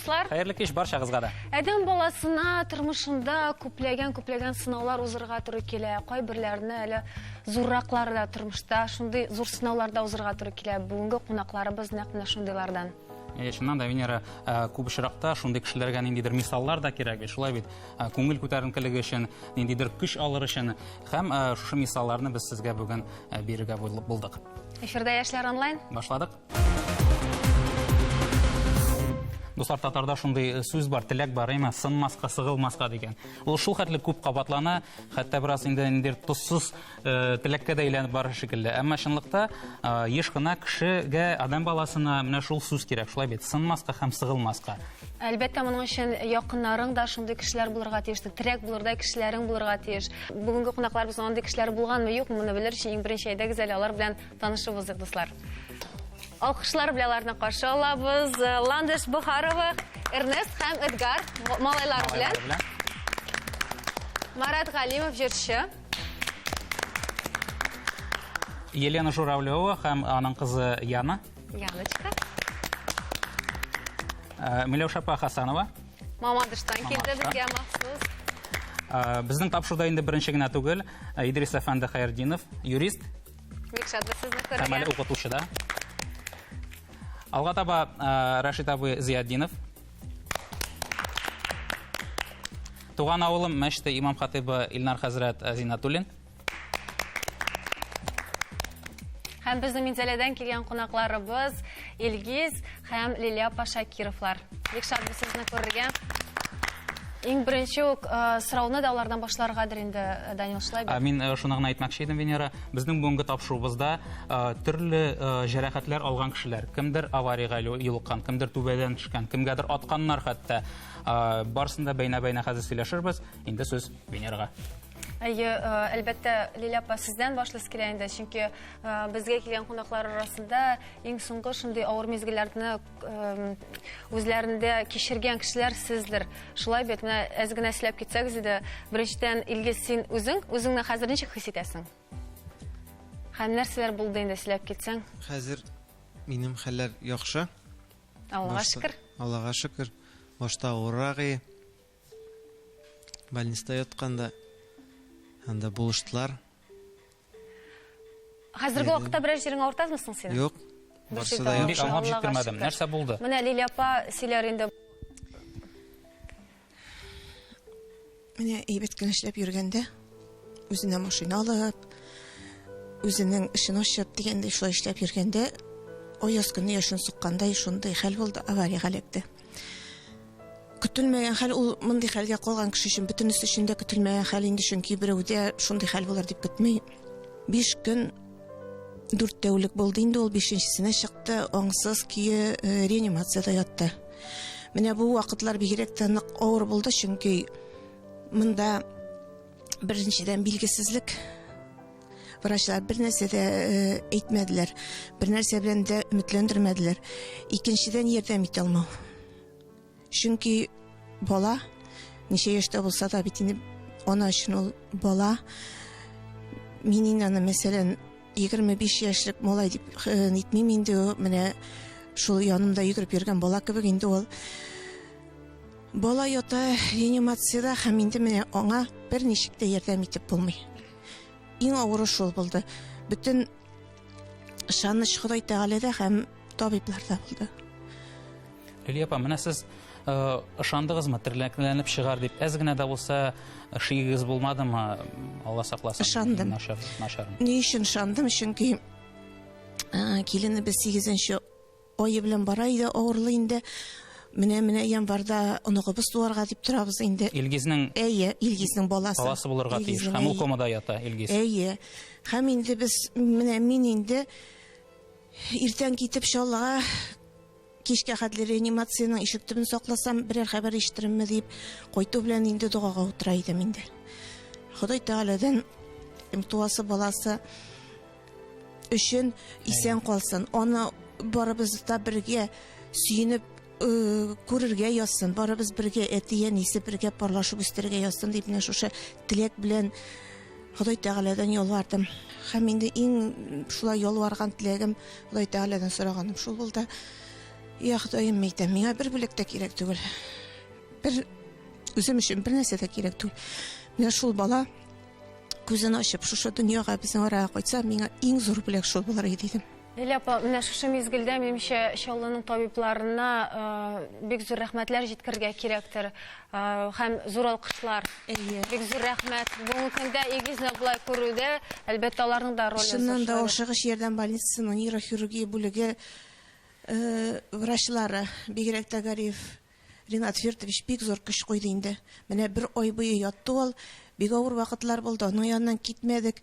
дуслар. Хәерле кич барчагызга да. Әдәм баласына тормышында күпләгән сынаулар узырга туры килә. Кайберләрне әле зурраклары да тормышта, шундый зур сынауларда узырга туры килә. Бүгенге кунакларыбыз нәкъ менә шундыйлардан. Чыннан да Венера күп очракта шундый кешеләргә ниндидер мисаллар да кирәк. Шулай бит, күңел күтәренкелеге өчен, ниндидер көч алыр өчен һәм шушы мисалларны без сезгә бүген бирергә булдык. Эфирдә Яшьләр онлайн. Башладык. Дуслар, татарда шундый сүз бар, теләк бар, әйме, сынмаска, сыгылмаска дигән. Ул шул хәтле күп кабатлана, хәтта бераз инде ниндидер тозсыз теләккә дә әйләнеп барыр шикелле. Әмма чынлыкта еш кына кешегә, адам баласына менә шул сүз кирәк, шулай бит, сынмаска һәм сыгылмаска. Әлбәттә, моның өчен якыннарың да шундый кешеләр булырга тиеш, терәк булырдай кешеләрең булырга тиеш. Бүгенге кунакларыбыз андый кешеләр булганмы, юкмы, моны белер өчен иң беренче әйдәгез әле алар белән танышыбыз, дуслар. Алкышлар белән аларны каршы алабыз. Ландыш Бухарова, Эрнест һәм Эдгар малайлар белән. Марат Галимов җырчы. Елена Журавлева һәм аның кызы Яна. Яночка. Миләүшә Хасанова. Мамадыштан килде безгә махсус. Безнең тапшыруда инде беренче генә түгел, Идрис Әфәнде Хәердинов, юрист. Бик шат сезне Һәм әле күргән. укытучы да. Алга таба Рашид абый Зияддинов. Туган авылым мәчете имам хатибы Илнар хәзрәт Зинатуллин. Һәм безнең Минзәләдән килгән кунакларыбыз Илгиз һәм Лилия Пашакировлар. Бик шат сезне күргән. Иң беренче үк сорауны да алардан башларгадыр инде Данил Шлайбер. Мин шуны гына әйтмәкче идем, Венера. Безнең бүгенге тапшырубызда төрле җәрәхәтләр алган кешеләр, кемдер аварияга юлыккан, кемдер түбәдән төшкән, кемгәдер атканнар хәтта. Барысында бәйнә-бәйнә хәзер сөйләшербез. Инде сүз Венерага. Әлбәттә, Лилия апа, сездән башлыйс килә инде, чөнки безгә килгән кунаклар арасында иң соңгы шундый авыр мизгелләрне үзләрендә кичергән кешеләр сездер. Шулай бит, менә әз генә сөйләп китсәгез иде, беренчедән Илгиз, син үзеңне хәзер ничек хис итәсең? Һәм нәрсәләр булды инде сөйләп китсәң? Хәзер минем хәлләр яхшы. Аллага шөкер. Аллага шөкер. Башта авыррак, больниста ятканда анда булыштылар. Хәзерге вакытта берәр җиреңә авыртасмы син? Юк. Барсы да Бик аңлап җиткермәдем. Нәрсә булды? Менә Лилия апа сөйләр инде. Менә әйбәт кенә эшләп йөргәндә, үзенә машина алып, үзенең эшен ачып дигәндәй шулай эшләп йөргәндә, аяз көнне яшен суккандай шундый хәл булды, аварияга эләкте. Көтелмәгән хәл, ул мондый хәлгә калган кеше өчен бөтенесе өчен дә көтелмәгән хәл инде, чөнки берәүдә шундый хәл булыр дип көтмәй. 5 көн 4 тәүлек булды инде, ул 5-нчесенә чыкты, аңсыз көе реанимациядә ятты. Менә бу вакытлар бигрәк тә нык авыр булды, чөнки монда беренчедән билгесезлек. Врачлар бер нәрсә дә әйтмәделәр, бер нәрсә белән дә өметләндермәделәр. Икенчедән ярдәм итә алмау. Чөнки бала, ничә яшьтә булса да бит инде ана өчен ул бала. Мин инде, мәсәлән, 25 яшьлек малай дип әйтмим инде, менә шул янымда йөгереп йөргән бала кебек инде ул. Бала ята реанимациядә, һәм инде менә аңа берничек тә ярдәм итеп булмый. Иң авыры шул булды. Бүтән ышаныч Ходай Тәгаләдә һәм табибларда булды. Лилия апа, менә сез ышандыгызмы, терлекләнеп чыгар дип, әз генә дә булса шигегез булмадымы? Алла сакласын. Ышандым. Начар. Ни өчен ышандым? Чөнки киленебез 8нче ае белән бара иде, авырлы инде. Менә январда оныгыбыз туарга дип торабыз инде. Илгизнең Илгизнең баласы. Баласы булырга тиеш. Һәм ул комада ята, Илгиз. Һәм инде без, менә мин инде иртән китеп Чаллыга кичкә хәтле реанимациянең ишек төбен сакласам, берәр хәбәр ишетеремме дип, кайту белән инде дугага утыра идем инде. Ходай Тәгаләдән туасы баласы өчен исән калсын. Аны барыбыз да бергә сөенеп күрергә язсын, барыбыз бергә әти-әнисе бергә парлашып үстерергә язсын дип, менә шушы теләк белән Ходай Тәгаләдән ялвардым. Һәм инде иң шулай ялварган теләгем, Ходай Тәгаләдән сораганым шул булды. Я Ходаем әйтәм, миңа бер бүлек тә кирәк түгел. Бер үзем өчен бер нәрсә дә кирәк түгел. Менә шул бала күзен ачып, шушы дөньяга безнең арага кайтса, миңа иң зур бүләк шул булыр иде дидем. Ләпа, менә шушы мизгелдә минемчә Чаллының табибларына бик зур рәхмәтләр җиткергә кирәктер. Һәм зур алкышлар. Бик зур рәхмәт. Бүгенге көндә игезне булай күрүдә, әлбәттә, аларның да роле зур. Шуннан да Ашыгыш ярдәм больницасының нейрохирургия бүлеге врачлары, бигрәк тә Гариф Ринат Фирдович бик зур көч куйды инде. Менә бер ай буе ятты ул, бик авыр вакытлар булды, аның янынан китмәдек.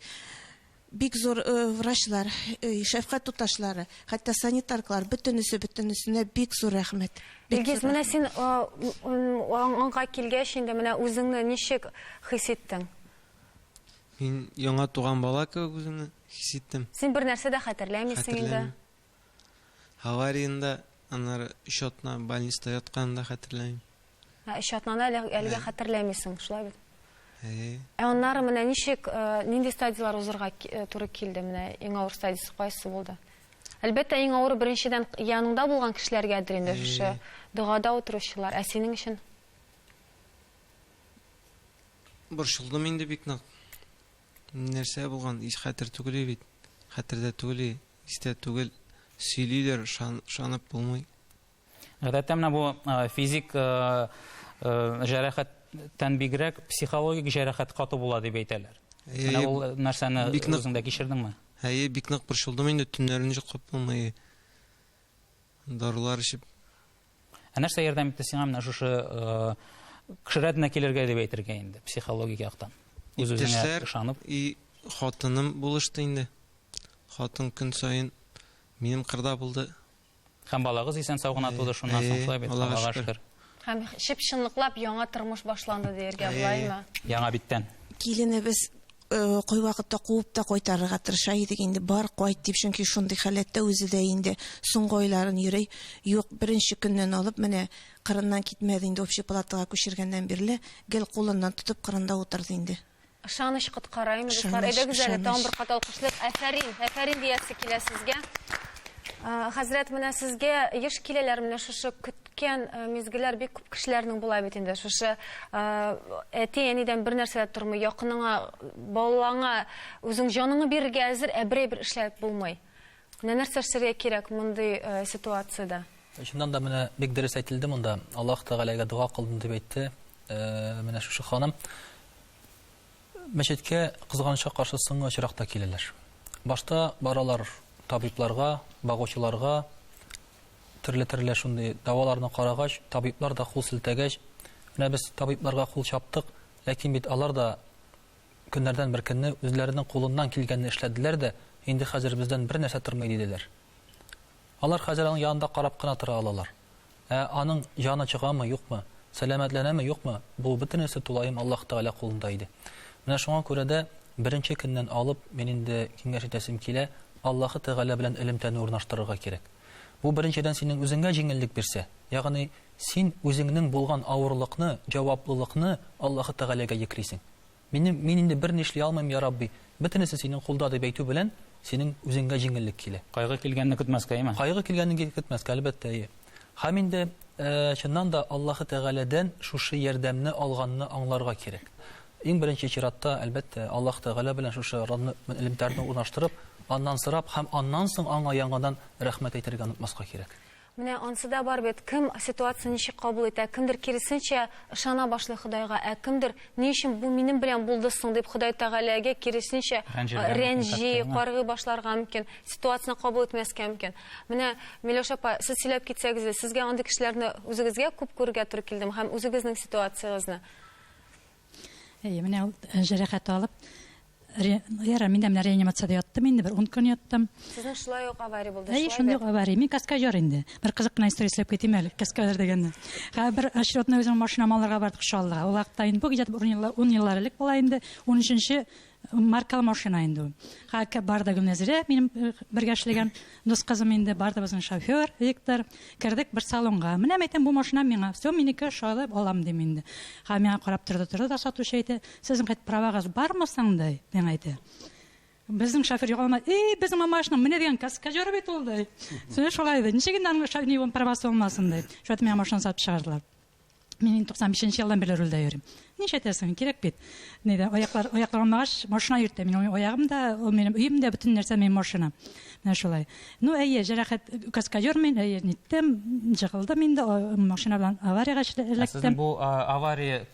Бик зур врачлар, шәфкать туташлары, хәтта санитаркалар, бөтенесенә бик зур рәхмәт. Илгиз, менә син аңга килгәч инде менә үзеңне ничек хис иттең? Мин яңа туган бала кебек үземне хис иттем. Син бер нәрсә дә хәтерләмисең инде. Аварияда аннары счетна больниста ятканда хәтерләмим. Счетнаны әлегә хәтерләмисең, шулай бит? Аннары менә ничек, нинди стадиялар узырга туры килде, менә иң авыр стадиясе кайсы булды? Әлбәттә, иң авыр беренчедән яныңда булган кешеләргәдер инде шушы догада утыручылар. Ә синең өчен? Борчылдым инде бик нык. Нәрсә булган? Хәтер түгел бит. Хәтердә түгел, истә түгел. Сөйлиләр, шанып булмый. Гадәттә менә бу физик җәрәхәттән бигрәк психологик җәрәхәт каты була дип әйтәләр. Менә ул нәрсәне үзеңдә кичердеңме? Бик нык борчылдым инде, төннәрен җыклап булмый. Дарулар ичеп. Нәрсә ярдәм итте сиңа менә шушы кешеләргә килергә дип әйтергә инде, психологик яктан. Үзеңә ышанып. Хатыным булышты инде. Хатын көн саен минем кырда булды. Һәм балагыз исән сау гына туды, шуннан соң шулай бит, Аллага шөкер. Һәм чынлыклап яңа тормыш башланды дияргә булаймы? Яңа биттән. Киленебез кай вакытта куып та кайтарырга тырыша идек инде, бар кайт дип, чөнки шундый халәттә үзе дә инде соңгы айларын йөри. Юк, беренче көннән алып менә кырыннан китмәде инде, общий палатага күчергәннән бирле, гел кулыннан тотып кырында утырды инде. Ышаныч коткараймы, дуслар. Әйдәгез әле, тагын бер кат алкышлык. Афәрин диясе килә сезгә. Хәзрәт, менә сезгә еш киләләр, менә шушы көткән мизгелләр бик күп кешеләрнең була бит инде. Шушы әти-әнидән бер нәрсә тормый, якыныңа, балаңа, үзең җаныңны бирергә әзер, ә берәр эшләп булмый. Менә нәрсә эшләргә кирәк мондый ситуациядә? Шуннан да менә бик дөрес әйтелде монда. Аллаһ Тәгаләгә дуа кылдым дип әйтте. Менә шушы ханым мәчеткә кызганычка каршы соңгы очракта киләләр. Башта баралар табибларга, багучыларга, төрле шундый даваларны карагач, табиблар да кул селтәгәч, менә без табибларга кул чаптык, ләкин бит алар да көннәрдән бер көнне үзләренең кулыннан килгәнне эшләделәр дә, инде хәзер бездән бер нәрсә тормый диделәр. Алар хәзер аның янында карап кына тора алалар. Аның җаны чыгамы, юкмы, сәламәтләнәме, юкмы, бу бөтенесе тулаем Аллаһ Тәгалә кулында иде. Менә шуңа күрә дә беренче көннән алып мен инде киңәш итәсем килә, Аллаһ Тәгалә белән элемтәне урнаштырырга кирәк. Бу беренчедән синең үзеңгә җиңеллек бирсә, ягъни син үзеңнең булган авырлыкны, җаваплылыкны Аллаһ Тәгаләгә йөклисең. Мин инде бер нишли алмыйм, я Рабби. Бөтенесе синең кулда дип әйтү белән синең үзеңгә җиңеллек килә. Кайгы килгәнне көтмәскә, әйме? Кайгы килгәнне көтмәскә, әлбәттә. Һәм инде чыннан да Аллаһ Тәгаләдән шушы ярдәмне алганны аңларга кирәк. Иң беренче чиратта, әлбәттә, Аллаһ Тәгалә белән шушы элемтәрне урнаштырып, аннан сорап һәм аннан соң аңа яңадан рәхмәт әйтергә онытмаска кирәк. Менә ансыда бар бит, кем ситуацияны ничек кабул итә, кемдер киресенчә ышана башлый Худайга, ә кемдер ни өчен бу минем белән булды соң дип Худай Тәгаләгә киресенчә рәнҗи, каргый башларга мөмкин, ситуацияны кабул итмәскә мөмкин. Менә Миләүшә апа, сез сөйләп китсәгез, сезгә андый кешеләрне үзегезгә күп күрергә туры килдем һәм үзегезнең ситуациягызны. Менә җәрәхәт алып, миндә менә реанимациядә яттым инде, бер 10 көн яттым. Сезнең шулай ук авария булды, шулай ук авария. Мин каскадер инде. Бер кызык кына история сөйләп китим әле, каскадер дигәнне. Бер очередной үзем машинам алырга бардык Шаллыга. Ул вакытта инде бу гыйҗат 10 еллар элек була инде, 13нче маркалы машина инде. Хакка барды Гөлнәзирә, минем бергә эшләгән дус кызым инде, барды безнең шофер Виктор. Кердек бер салонга. Менә әйтәм, бу машина миңа, всё минеке шалып алам дим инде. Һәм миңа карап торды да сатучы әйтә, сезнең правагыз бармы соң ди, дип әйтә. Безнең шофер югалма, безнең машина менә дигән каскадер бит ул ди. Сез шулай ди. Ничек инде аның шоферның правасы булмасын ди. Шулай менә машина сатып чыгардылар. Мин 95 елдан бeri рөлдә йөрим. Ничә тәсең кирәк бит. Нидә аяклар алмагач машина йөртә. Минем аягым да, ул минем өем дә бөтен нәрсә минем машина. Менә шулай. Ну җәрәхәт каскадер мин ниттем, җыгылдым инде машина белән аварияга эләктем. Сезнең бу авария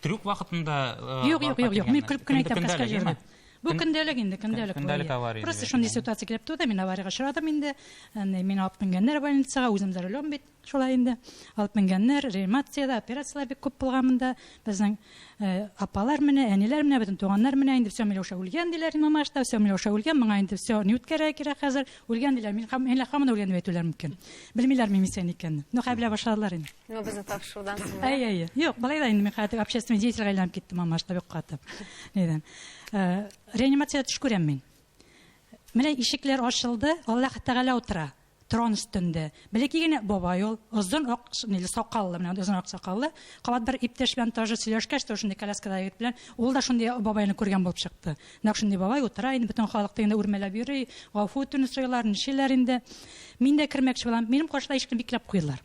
трюк вакытында Юк. Мин күреп кенә әйтәм каскадер. Бу көндәлек инде, Көндәлек авария. Просто шундый ситуация килеп туды, мин аварияга очрадым инде. Мин алып менгәннәр больницага, үзем дә рөлем бит. Шулай инде. Алып менгәннәр, реанимациядә, операциялар бик күп булганында, безнең апалар менә, әниләр менә, бөтен туганнар менә инде все Миләүшә үлгән диләр, мамашта все Миләүшә үлгән, моңа инде все ни үткәрә кирәк хәзер, үлгән диләр. Мин һәм үлгән дип әйтүләр мөмкин. Белмиләр мин сен икәнне. Ну хәбилә башладылар инде. Ну безне тапшырудан соң. Әй. Юк, балай да инде мин хәтта общественный деятельгә әйләнеп киттем мамашта бик катып. Нидән? Реанимациядә төш күрәм мин. Менә ишекләр ачылды, Аллаһ Тәгалә утыра. Трон өстендә. Бәлки генә бабай ул, озын ак, сакаллы, менә озын ак сакаллы. Кабат бер иптәш белән тоже сөйләшкәч, шундый коляскада егет белән, ул да шундый бабайны күргән булып чыкты. Нәкъ шундый бабай утыра инде, бөтен халыкта инде үрмәләп йөри, гафу үтүне сорыйлар, ничәләр инде. Мин дә кермәкче булам. Минем каршыда ишекне бикләп куйдылар.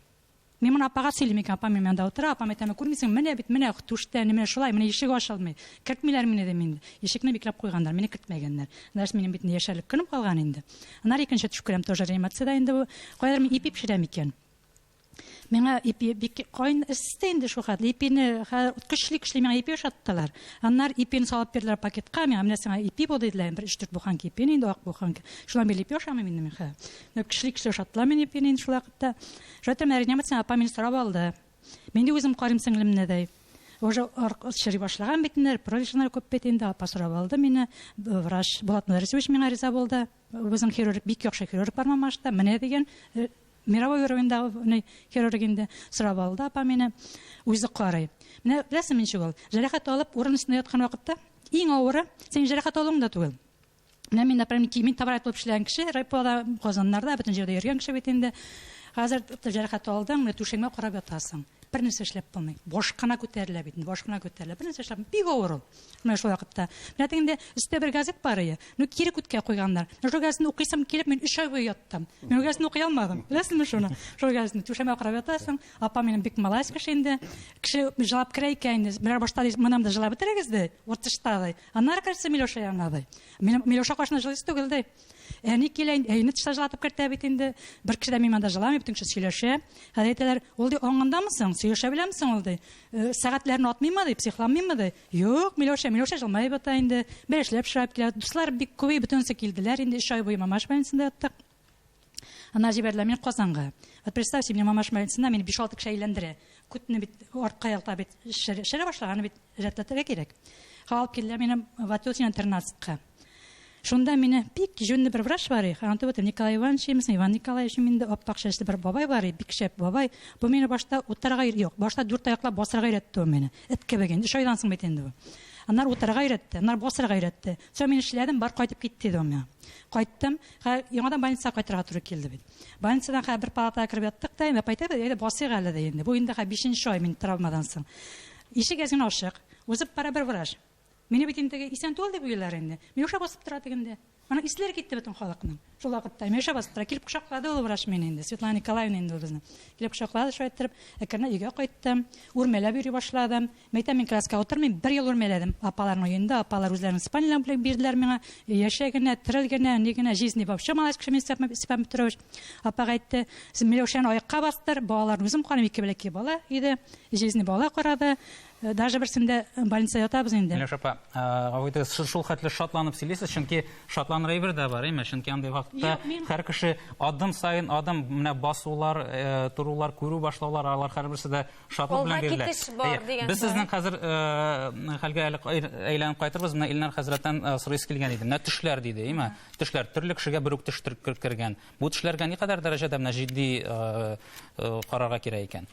Мин моны апага сөйлим икән, апам минем янда утыра, апам әйтә, күрмисең, менә бит, менә түштә, менә шулай, менә ишек ачылмый. Кертмиләр мине дә мине. Ишекне бикләп куйганнар, мине кертмәгәннәр. Дәш минем битне яшәрлек көнем калган инде. Аннары икенче төш күрәм, тоже реанимациядә инде, кайдар мин ипи пешерәм икән. Миңа ипи бик кайын исте инде шу хәтле, ипине көчле миңа ипи ошаттылар. Аннар ипине салып бирделәр пакетка, миңа менә сиңа ипи булды диделәр, бер 3-4 буханка ипине инде ак буханка. Шулай бер ипи ошамы минем хә. Нәп көчле ошаттылар мине ипине инде шулай вакытта. Шәтем реанимация апа мине сорап алды. Мин дә үзем карыйм сеңлемне дә. Уже шери башлаган битнәр, пролишнар күп бит инде апа сорап алды мине. Врач Булат Мөдәрисович миңа риза булды. Безнең хирург бик яхшы хирург бар мамашта, менә дигән мировой уровеньдагы хирург инде сорап алды апа мине. Үзе карый. Менә беләсең ничек ул? Җәрәхәт алып урын өстендә яткан вакытта, иң авыры син җәрәхәт алуың да түгел. Менә мин например, мин табарат булып эшләгән кеше, райпода, Казаннарда, бөтен җирдә йөргән кеше бит инде. Хәзер җәрәхәт алдың, менә түшәңгә карап ятасың. Бер нәрсә эшләп булмый. Башкана күтәрелә бит, башкана күтәрелә. Бер нәрсә эшләп бик авыр ул. Менә шул вакытта. Менә тегендә өстә бер газет бар иде. Ну кире күткә куйганнар. Шул газетны укыйсам килеп, мин 3 ай буе яттым. Мин газетны укый алмадым. Беләсеңме шуны? Шул газетны түшәмә карап ятасың. Апа минем бик малайс кеше инде. Кеше җавап керә икән инде. Менә башта монам да җылап бетерегез ди. Уртышта ди. Аннары керсә Миләүшә янга ди. Минем Миләүшә кашны җылыс түгел ди. Әни киләйн, әйне тышажлатып кертә бит инде. Бер кеше дә мин монда җыламый, бүтән кеше сөйләшә. Хәзерләр, ул ди аңгандамысың? Сөйләшә беләмсең ул ди. Сәгатьләрне атмыймы ди, психламыймы ди. Юк, Миләүшә җылмай бата инде. Бер эшләп шырап килә. Дуслар бик күп бүтәнсе килделәр инде. 3 ай буе мамаш больницасында яттык. Ана җибәрделәр мине Казанга. Вот представьте, мине мамаш больницасында мине 5-6 кеше әйләндерә. Күтне бит артка ялта бит шәрә башлаганы бит рәтләтергә кирәк. Халык килделәр мине Ватутин интернатка. Шунда мине бик җүнле бер врач бар иде. Антон Николай Иванович, Иван Николаевич миндә аппак чәчле бер бабай бар иде, бик шәп бабай. Бу мине башта утырга юк, башта 4 аяклап басырга өйрәтте мине. Эткә бегән, 3 айдан соң бит инде бу. Аннар утырга өйрәтте, аннар басырга өйрәтте. Сәм мин эшләдем, бар кайтып китте ди ул. Кайттым, яңадан больницага кайтырга туры килде бит. Больницадан бер палатага кирип яттык та, инде пайтып, әйдә басыйга әле дә инде. Бу инде 5нче ай мин травмадан соң. Ишек әзгән ачык, узып бара бер врач. Мине бит инде исән түгел дип уйлар инде. Миләүшә басып тора дигәндә. Ана исләр китте бөтен халыкның. Шул вакытта Миләүшә басып тора, килеп кочаклады ул врач мине инде. Светлана Николаевна инде безне. Килеп кочаклады, шулай итеп, әкренә өйгә кайттым. Үрмәләп йөри башладым. Мәйтәм мин класска утырмыйм, 1 ел үрмәләдем. Апаларның уенда, апалар үзләренең спальняларын белән бирделәр миңа. Яшәгәнә, тирелгәнә, нигенә жизни вообще малайс кеше мен Степан Петрович. Апа әйтте, син Миләүшәне аякка бастыр, балаларны үзем карыйм, 2 бәләкәй бала иде. Жизни бала карады. Даже берсендә больница ятабыз инде. Миләүшә апа, авыйда шул хәтле шатланып сөйлисез, чөнки шатланыр әйбер дә бар, әйме, чөнки андый вакытта һәр кеше адым сайын адым менә басулар, турулар, күрү башлаулар, алар һәрберсе дә шатлык белән бирелә. Без сезнең хәзер хәлгә әйләнеп кайтырбыз, менә Илнар хәзрәттән сорыйс килгән иде. Менә төшләр диде, әйме? Төшләр төрле кешегә бер үк төш кергән. Бу төшләргә никадәр дәрәҗәдә менә җитди карарга кирәк икән?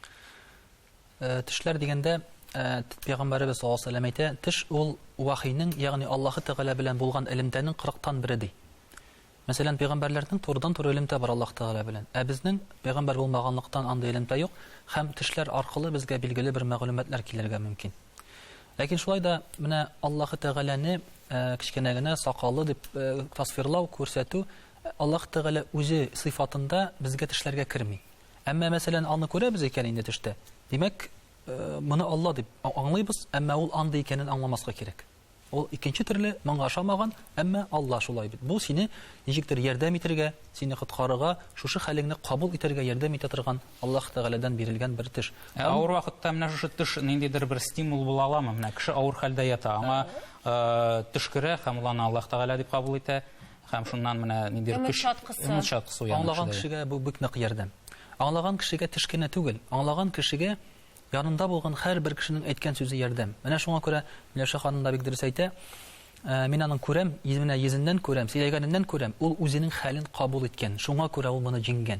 Төшләр дигәндә Пәйгамбәрбез саллаллаһу алейһи ва сәллям әйтә, төш ул вахийның, ягъни Аллаһы Тәгалә белән булган илемдәнең 40тан бире ди. Мәсәлән, пәйгамбәрләрнең турыдан-туры илемдә бар Аллаһ Тәгалә белән. Ә безнең пәйгамбәр булмаганлыктан андый илемдә юк, һәм төшләр аркылы безгә билгеле бер мәгълүматлар килергә мөмкин. Ләкин шулай да менә Аллаһ Тәгаләне кечкенә генә сакалы дип тасвирлау, күрсәтү, Аллаһ Тәгалә үзе сыйфатында безгә тешләргә керми. Әмма мәсәлән, аны күрәбез икән инде төштә. Димәк, моны Алла дип аңлыйбыз, әмма ул андый икәнен аңламаска кирәк. Ул икенче төрле моңа ошамаган, әмма Алла шулай бит. Бу сине ничектер ярдәм итәргә, сине коткарырга, шушы хәлеңне кабул итәргә ярдәм итә торган Аллаһ Тәгаләдән бирелгән бер теш. Авыр вакытта менә шушы теш ниндидер бер стимул була аламы? Менә кеше авыр хәлдә ята, аңа теш керә һәм ул аны Аллаһ Тәгалә дип кабул итә, һәм шуннан менә ниндидер көч, өмет чаткысы уяна. Аңлаган кешегә бу бик нык ярдәм. Аңлаган кешегә теш кенә түгел, аңлаган кешегә янында булган һәрбер кешенең әйткән сүзе ярдәм. Менә шуңа күрә Миләүшә ханым да бик дөрес әйтә. Мин аның күрәм, менә йөзеннән күрәм, сөйләгәненнән күрәм, ул үзенең хәлен кабул иткән. Шуңа күрә ул моны җиңгән.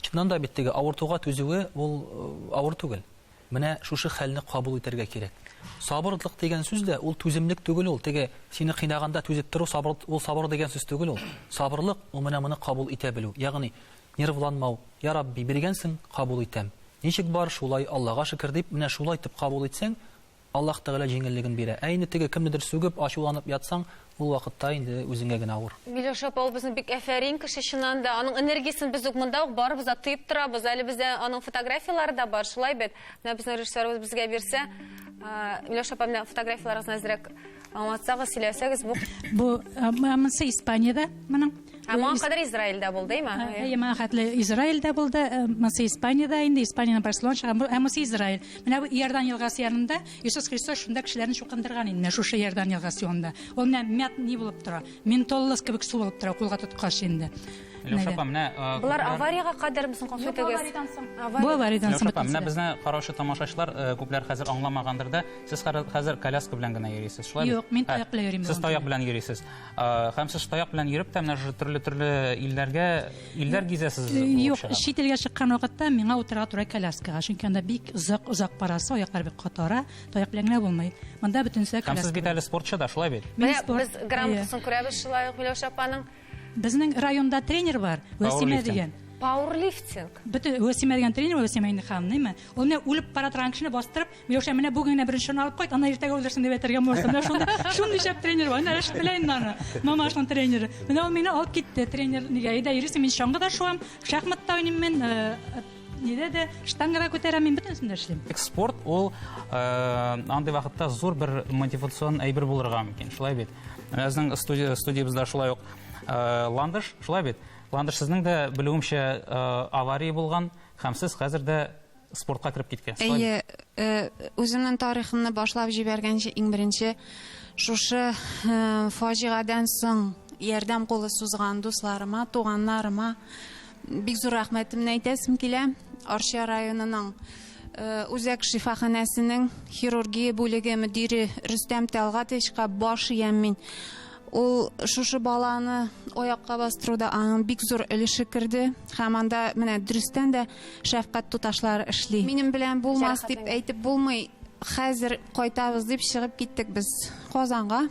Чыннан да бит теге авыртуга түзүе ул авыр түгел. Менә шушы хәлне кабул итәргә кирәк. Сабырлык дигән сүз дә ул түземлек түгел ул. Теге сине кыйнаганда түзеп тору сабыр, ул сабыр дигән сүз түгел ул. Сабырлык ул менә моны кабул итә белү. Ягъни нервланмау. Я Рабби, биргәнсең, кабул итәм. Ничек бар шулай, Аллаһка шөкер дип, менә шулай итеп кабул итсәң, Аллаһ Тәгалә җиңеллеген бирә. Әйне теге кемнедер сүгеп, ачуланып ятсаң, ул вакытта инде үзеңә генә авыр. Миләүшә апа, ул безнең бик афәрин кеше, чыннан да. Аның энергиясын без үк монда ук барыбыз да тоеп торабыз. Әле бездә аның фотографиялары да бар, шулай бит. Менә безнең режиссерыбыз безгә бирсә, Миләүшә апа, менә фотографияларыгызны әзрәк аңлатсагыз, сөйләсәгез, Бу монысы Испаниядә, моның. Моңа кадәр Израильдә булды, әйме? Моңа хәтле Израильдә булды, монысы Испаниядә, инде Испаниянең Барселона, монысы Израиль. Менә бу Иордан елгасы янында Иисус Христос шунда кешеләрне чукындырган инде, шушы Иордан елгасы янында. Ул менә мят ни булып тора? Ментоллос кебек су булып тора, кулга тоткач инде. Миләүшә апа, менә Булар аварияга кадәр безнең конфетегез. Бу авариядән соң. Миләүшә апа, менә безне караучы тамашачылар күпләр хәзер аңламагандыр да, сез хәзер коляска белән генә йөрисез, шулай? Юк, мин таяк белән йөрим. Сез таяк белән йөрисез. Һәм сез таяк белән йөреп тә менә төрле илләр гизәсез. Юк, чит илгә чыккан вакытта миңа утырга туры коляскага, чөнки анда бик озак барасы, аяклар бик катара, таяк белән генә булмый. Монда бөтенсә коляска. Һәм сез бит әле спортчы да, шулай бит? Без грамотасын күрәбез, шулай ук Миләүшә апаның. Безнең районда тренер бар, Вәсимә дигән. Пауэрлифтинг. Бөтен Вәсимә дигән тренер, Вәсимә инде ханыммы? Ул менә үлеп бара торган кешене бастырып, Миләүшә менә бүген генә беренчене алып кайт, аны иртәгә үлдерсен дип әйтергә булсын. Менә шундый шәп тренер бар. Менә белән аны. Мамашның тренеры. Менә ул мине алып китте. Тренер нигә әйдә йөрисең, мин шаңгыда шуам, шахматта уйныйм мен, ниде дә штангада күтәрәм, мин бөтенсен дә эшлим. Спорт ул андый вакытта зур бер мотивацион әйбер булырга мөмкин, шулай бит. Безнең студиябызда шулай ук Ландыш, шулай бит. Ландыш, сезнең дә белүемчә авария булган, һәм сез хәзер дә спортка кирип киткәнсез. Әйе, үземнең тарихымны башлап җибәргәнче иң беренче шушы фаҗигадан соң ярдәм кулы сузган дусларыма, туганнарыма бик зур рәхмәтемне әйтәсем килә. Арча районының Үзәк шифаханәсенең хирургия бүлеге мөдире Рөстәм Тәлгатовичка баш иям мин. Ул шушы баланы аякка бастыруда аның бик зур өлеше керде. Һәм анда менә дөрестән дә шәфкать туташлары эшли. Минем белән булмас дип әйтеп булмый. Хәзер кайтабыз дип чыгып киттек без Казанга.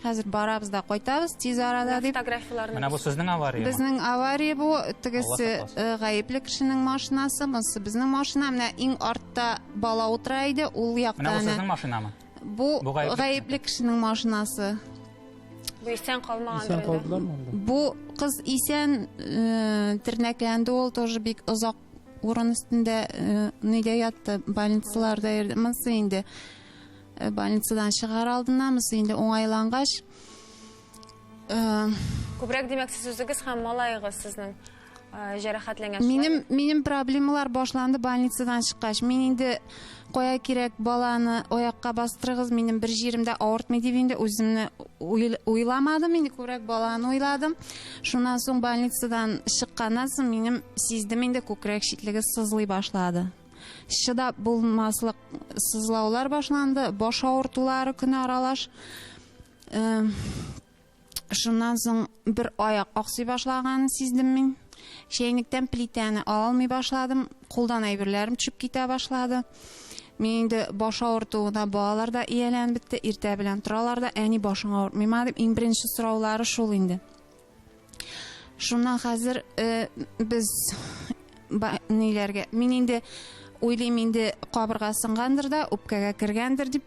Хәзер барабыз да кайтабыз тиз арада дип. Фотографияларны. Менә бу сезнең авария. Безнең авария бу, тегесе гаепле кешенең машинасы, монсы безнең машина. Менә иң артта бала утыра иде, ул якта. Менә бу сезнең машинамы? Бу гаепле кешенең машинасы. Бу исән калмаган. Бу кыз исән, тернәкләнде, ул тоже бик озак урын өстендә нидә ятты, больницаларда йөрде. Монсы инде больницадан чыгар алдыннан, монсы инде уңайлангач. Күбрәк димәк сез үзегез һәм малайыгыз сезнең җәрәхәтләнгән. Минем проблемалар башланды больницадан чыккач. Мин инде кая кирәк баланы аякка бастырыгыз, минем бер җиремдә авыртмый дип инде үземне уйламадым, инде күбрәк баланы уйладым. Шуннан соң больницадан чыкканнан соң минем сиздем инде күкрәк читлеге сызлый башлады. Чыдап булмаслык сызлаулар башланды, баш авыртулары көне аралаш. Шуннан соң бер аяк аксый башлаганын сиздем мин. Чәйнектән плитәне ала алмый башладым, кулдан әйберләрем төшеп китә башлады. Мин инде баш авыртуына балалар да ияләнеп бетте, иртә белән торалар да, әни башың авыртмыймы дип иң беренче сораулары шул инде. Шуннан хәзер без ниләргә, мин инде ойлаймын инде кабырга сынгандыр да, үпкәгә кергәндер дип.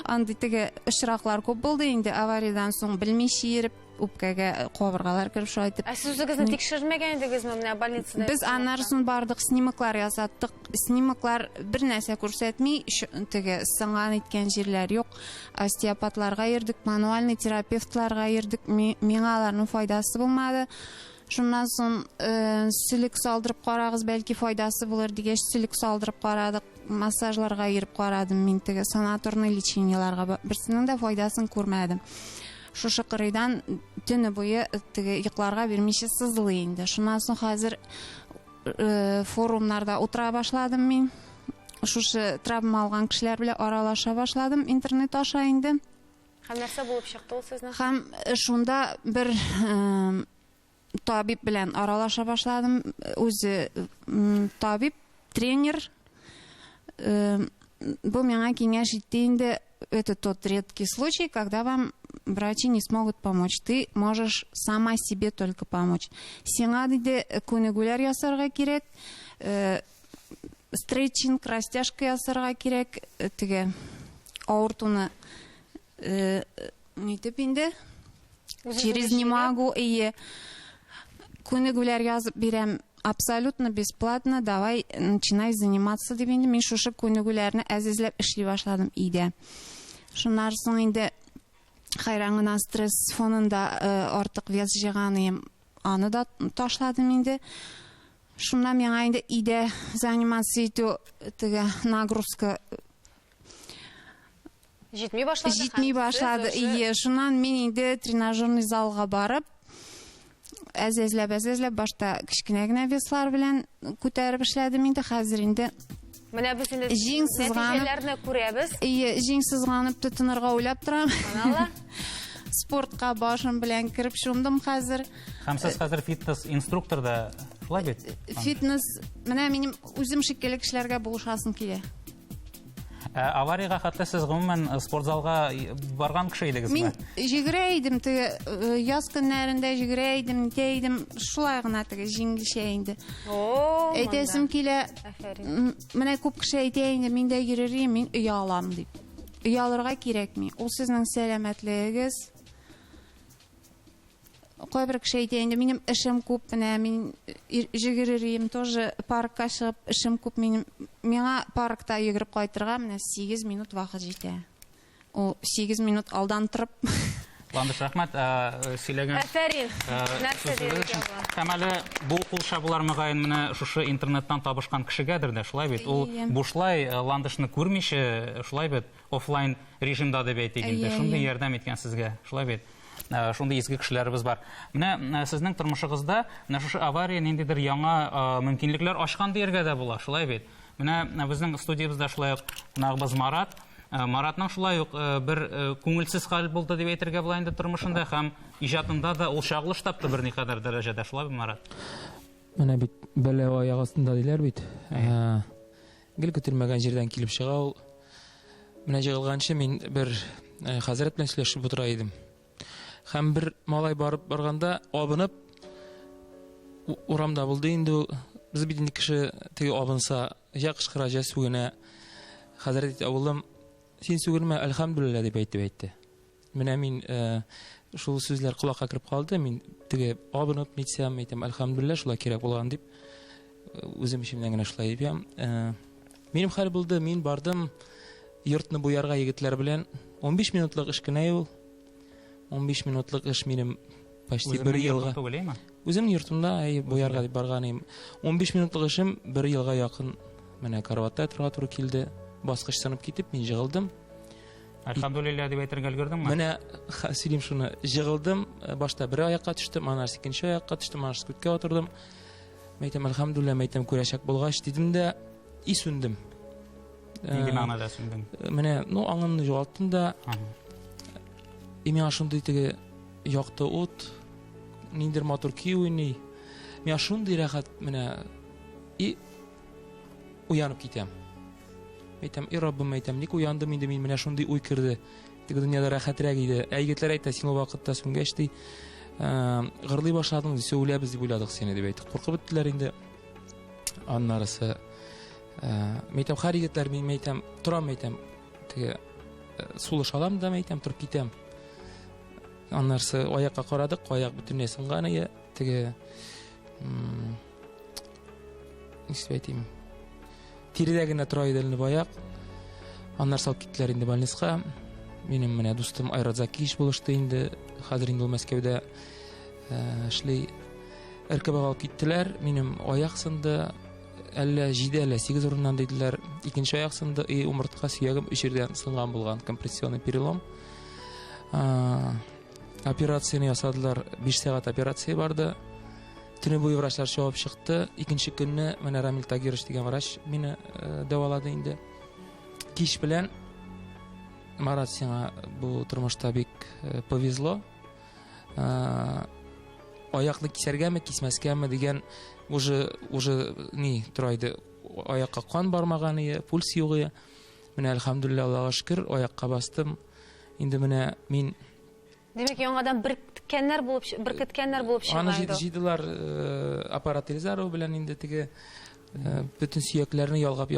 Андый теге очраклар күп булды инде, авариядан соң белмичә йөреп, үпкәгә кабыргалар киреп шайтып. Ә сез үзегезне тикшермәгән идегезме менә больницада? Без аннарысын бардык, снимоклар ясаттык. Снимоклар бер нәрсә күрсәтми, теге сынган иткән җирләр юк. Остеопатларга йөрдек, мануальный терапевтларга йөрдек. Миңа аларның файдасы булмады. Шуннан соң силек салдырып карагыз, бәлки файдасы булыр дигәч, силек салдырып карадык. Массажларга йөреп карадым мин, теге санаторный лечениеларга. Берсенең дә файдасын күрмәдем. Шушы кырыйдан төне буе теге йокларга бирмичә сызлый инде. Шуннан соң хәзер форумнарда утыра башладым мин. Шушы травма алган кешеләр белән аралаша башладым интернет аша инде. Һәм нәрсә булып чыкты ул сезнең? Һәм шунда бер табиб белән аралаша башладым. Үзе табиб, тренер. Бу миңа киңәш итте инде. Это тот редкий случай, когда вам врачи не смогут помочь. Ты можешь сама себе только помочь. Сиңа диде күнегүләр ясарга кирәк, стретчинг, растяжка ясарга кирәк, теге аортуны нитеп инде через не могу и күнегүләр язып бирәм абсолютно бесплатно, давай начинай заниматься дип инде мин шушы күнегүләрне әзизләп эшли башладым өйдә. Шуннан соң инде хайраңына стресс фонында артык вес җыганым, аны да ташладым инде. Шуннан миңа инде өйдә занимация итү, теге нагрузка Җитми башлады. Җитми башлады. Шуннан мин инде тренажерный залга барып, әзәзләп башта кичкенә генә веслар белән күтәреп эшләдем инде. Хәзер инде менә без инде җиңсезганып нәтиҗәләрне күрәбез. Җиңсезганып тотынырга уйлап торам. Аналар Спортка башым белән кирип шундым хәзер. Һәм сез хәзер фитнес инструктор да, шулай бит? Фитнес, менә минем үзем шикелле кешеләргә булышасым килә. Аварияга хәтта сез гомумән спортзалга барган кеше идегезме? Мин җигерә идем, теге яз көннәрендә җигерә идем, шулай гына теге җиңелчә инде. Әйтәсем килә, менә күп кеше әйтә инде, мин дә йөрерим, мин оялам дип. Оялырга кирәкми. Ул сезнең сәламәтлегегез. Кайбер кеше әйтә инде, минем эшем күп, менә мин җигерерим, тоже паркка чыгып эшем күп, миңа паркта йөгереп кайтырга менә 8 минут вакыт җитә. Ул 8 минут алдан торып. Ландыш рәхмәт, сөйләгән. Афәрин. Нәрсә дiyek Һәм әле бу кулчабулар мөгаен менә шушы интернеттан табышкан кешегәдер дә, шулай бит. Ул бушлай Ландышны күрмичә, шулай бит, офлайн режимда дип әйтик инде. Шундый ярдәм иткән сезгә, шулай бит. Шундый изге кешеләребез бар. Менә сезнең тормышыгызда менә шушы авария ниндидер яңа мөмкинлекләр ачкан дияргә дә була, шулай бит. Менә безнең студиябызда шулай ук кунагыбыз Марат. Маратның шулай ук бер күңелсез хәл булды дип әйтергә була инде тормышында һәм иҗатында да ул чагылыш тапты берникадәр дәрәҗәдә, шулай бит, Марат? Менә бит бәла аяк астында диләр бит. Гел көтелмәгән җирдән килеп чыга ул. Менә җыгылганчы мин бер хәзрәт белән сөйләшеп утыра идем. Һәм бер малай барганда абынып урамда булды инде. Без бит инде кеше теге абынса, я кычкыра, я сүгенә. Хәзрәт авылым, син сүгенмә, әлхәмдүлиллә дип әйтте. Менә мин шул сүзләр кулакка кирип калды. Мин теге абынып нитсәм, әйтәм, әлхәмдүлиллә, шулай кирәк булган дип үзем ишемнән генә шулай дип. Минем хәл булды, мин бардым йортны буярга егетләр белән. 15 минутлык эш кенә ул. 15 минутлык эш минем почти бер елга. Үземнең йортымда буярга дип барганым. 15 минутлык эшем бер елга якын менә караватта торга туры килде. Баскыч сынып китеп, мин җыгылдым. Әлхәмдүлиллә дип әйтергә өлгердеңме? Менә сөйлим шуны, җыгылдым, башта бер аякка төштем, аннан икенче аякка төштем, аннан күткә утырдым. Әйтәм, әлхәмдүлиллә, әйтәм, күрәчәк булгач дидем дә, исүндем. Нинди мәгънәдә сүндең? Менә, аңымны югалттым да, миңа шундый теге якты ут, ниндер матур көй уйный. Миңа шундый рәхәт, менә уянып китәм. Әйтәм, Раббым, әйтәм, ник уяндым инде мин, менә шундый уй кирде. Теге дөньяда рәхәтрәк иде. Егетләр әйтә, син ул вакытта сүнгәч ди, гырлый башладың, сөйләбез дип уйладык сине дип әйтте. Куркып беттеләр инде. Аннарысы Мәйтәм харигетләр мин мәйтәм торам мәйтәм теге сулыш алам да мәйтәм турып китәм. Аннарсы аякка карадык, аяк бөтенләй сынган ие, теге ничек әйтим? Тиридә генә тора иде инде аяк. Аннар салып киттеләр инде больницага. Минем менә дустым Айрат Закиевич булышты инде. Хәзер инде ул Мәскәүдә эшли. РКБ-га алып киттеләр. Минем аяк сынды, әллә 7, әллә 8 урыннан диделәр. Икенче аяк сынды, умыртка сөягем 3 жердән сынган булган, компрессионный перелом. Операцияны ясадылар, 5 сәгать операция барды. Төне буе врачлар чыгып чыкты. Икенче көнне менә Рамил Тагирович дигән врач мине дәвалады инде. Кич белән Марат, сиңа бу тормышта бик повезло. Аякны кисәргәме, кисмәскәме дигән уже ни турайды. Аякка кан бармаган ие, пульс юк ие. Менә әлхәмдүлилләh, Аллаһка шөкер, аякка бастым. Инде менә мин Демәк, яңадан беркеткәннәр булып чыга аны иде. җидилар аппаратизару белән инде теге бөтен сөякләрне ялгап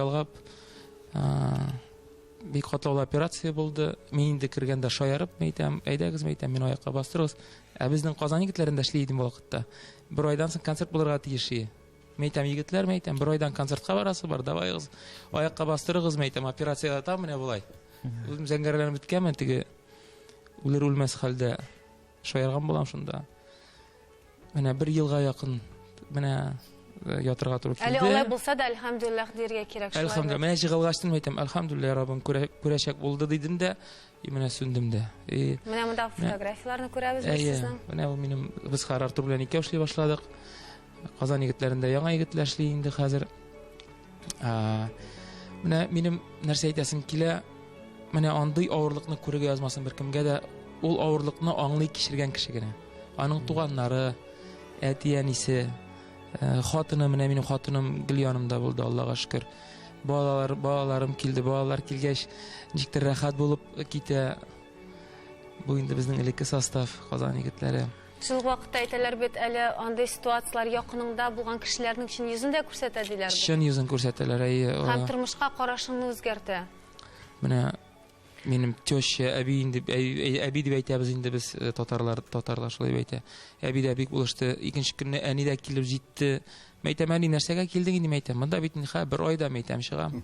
бик катлаулы операция булды. Мин инде кергәндә шаярып мәйтәм, әйдәгез мәйтәм, мин аякка бастырыгыз. Безнең Казан егетләрендә эшли идем вакытта. Бер айдан соң концерт булырга тиеш. Мәйтәм, егетләр мәйтәм, бер айдан концертка барасы бар, давайгыз, аякка бастырыгыз мәйтәм, операциягә там менә булай. Үзем зәңгәрләнеп беткәнмен, теге үлер-үлмәс хәлдә шаярган булам шунда. Менә 1 елга якын менә ятырга туры килде. Әле алай булса да, әлхәмдүлилләh диргә кирәк шулай. Әлхәмдүлилләh. Менә җыгылгаштым әйтәм, әлхәмдүлилләh, Раббым күрәчәк булды дидем дә, менә сүндем дә. Менә монда фотографияларны күрәбез без сезнең. Менә ул минем без Артур белән икәү эшли башладык. Казан егетләрендә яңа егетләр эшли инде хәзер. Менә минем нәрсә әйтәсем килә, менә андый авырлыкны күрергә язмасын беркемгә дә, ул авырлыкны аңлый кичергән кеше генә. Аның туганнары, әти-әнисе, хатыны, менә минем хатыным гел янымда булды, Аллаһка шөкер. Балаларым килде, балалар килгәч, ничектер рәхәт булып китә. Бу инде безнең элекке состав, Казан егетләре. Шул вакытта әйтәләр бит, әле андый ситуациялар якыныңда булган кешеләрнең чын йөзен дә күрсәтә диләр. Чын йөзен күрсәтәләр. Һәм тормышка карашыңны үзгәртә. Менә минем теща, әби инде, әби дип әйтәбез инде без татарлар шулай әйтә. Әби дә бик булышты. Икенче көнне әни дә килеп җитте. Мәйтәм, әни, нәрсәгә килдең инде мәйтәм? Монда бит бер айда мәйтәм чыгам.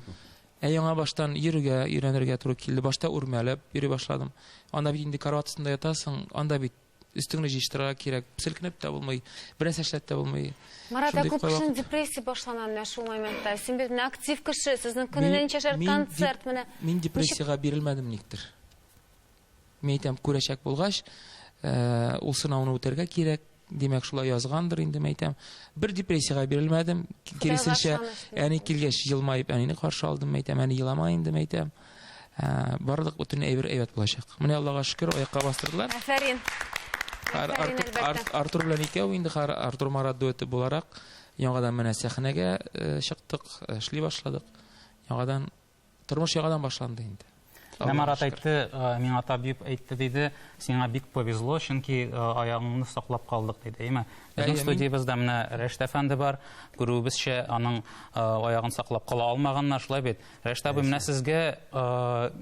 Яңа баштан өйрәнергә туры килде. Башта үрмәләп йөри башладым. Анда бит инде карават астында ятасың, анда бит өстеңне җыштырырга кирәк. Селкенеп тә булмый, бераз эшләп тә булмый. Марат, күп кешенең депрессия башлана менә шул моментта. Син бит актив кеше, сезнең көненә ничә шәр концерт менә. Мин депрессиягә бирелмәдем никтер. Мәйтәм, күрәчәк булгач, ул сынауны үтәргә кирәк. Димәк, шулай язгандыр инде мәйтәм. Бер депрессиягә бирелмәдем. Киресенчә, әни килгәч елмаеп, әнине каршы алдым мәйтәм, әни елама инде мәйтәм. Барлык бөтен әйбер булачак. Менә Аллаһка шөкер, аякка бастырдылар. Афәрин. Артур белән икәү инде Артур Марат дуэты буларак яңадан менә сәхнәгә чыктык, эшли башладык. Яңадан тормыш яңадан башланды инде. Марат әйтте, миңа табиб әйтте диде, сиңа бик повезло, чөнки аягыңны саклап калдык диде, әйме? Безнең студиябызда менә Рәшит әфәнде бар, күрүебезчә, аның аягын саклап кала алмаганнар, шулай бит. Рәшит абый, менә сезгә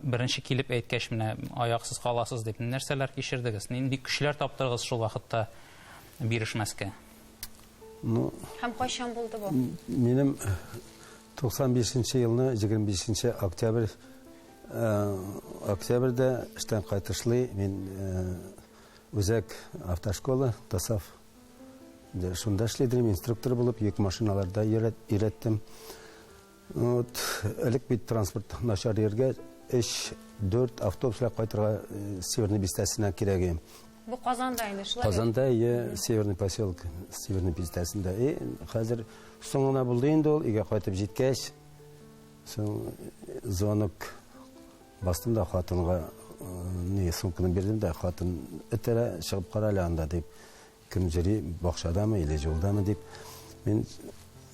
беренче килеп әйткәч, менә аяксыз каласыз дип, нәрсәләр кичердегез? Нинди көчләр таптырыгыз шул вакытта бирешмәскә? Һәм кайчан булды бу? Минем 95 елны 25 октябрьдә эштән кайтышлый мин Үзәк автошкола Тасав шунда эшләдем, инструктор булып, йөк машиналарда өйрәттем. Элек бит транспорт начар ергә 3-4 автобуслар кайтырга Северный бистәсенә кирәк. Бу Казанда инде шулай. Казанда Северный поселок, Северный бистәсендә. Хәзер соңына булды инде ул, өйгә кайтып җиткәч, звонок бастым да хатынга сумканы бирдем дә, хатын этәрә чыгып карале анда дип, кем җыри, бакчадамы или җулдамы дип. Мин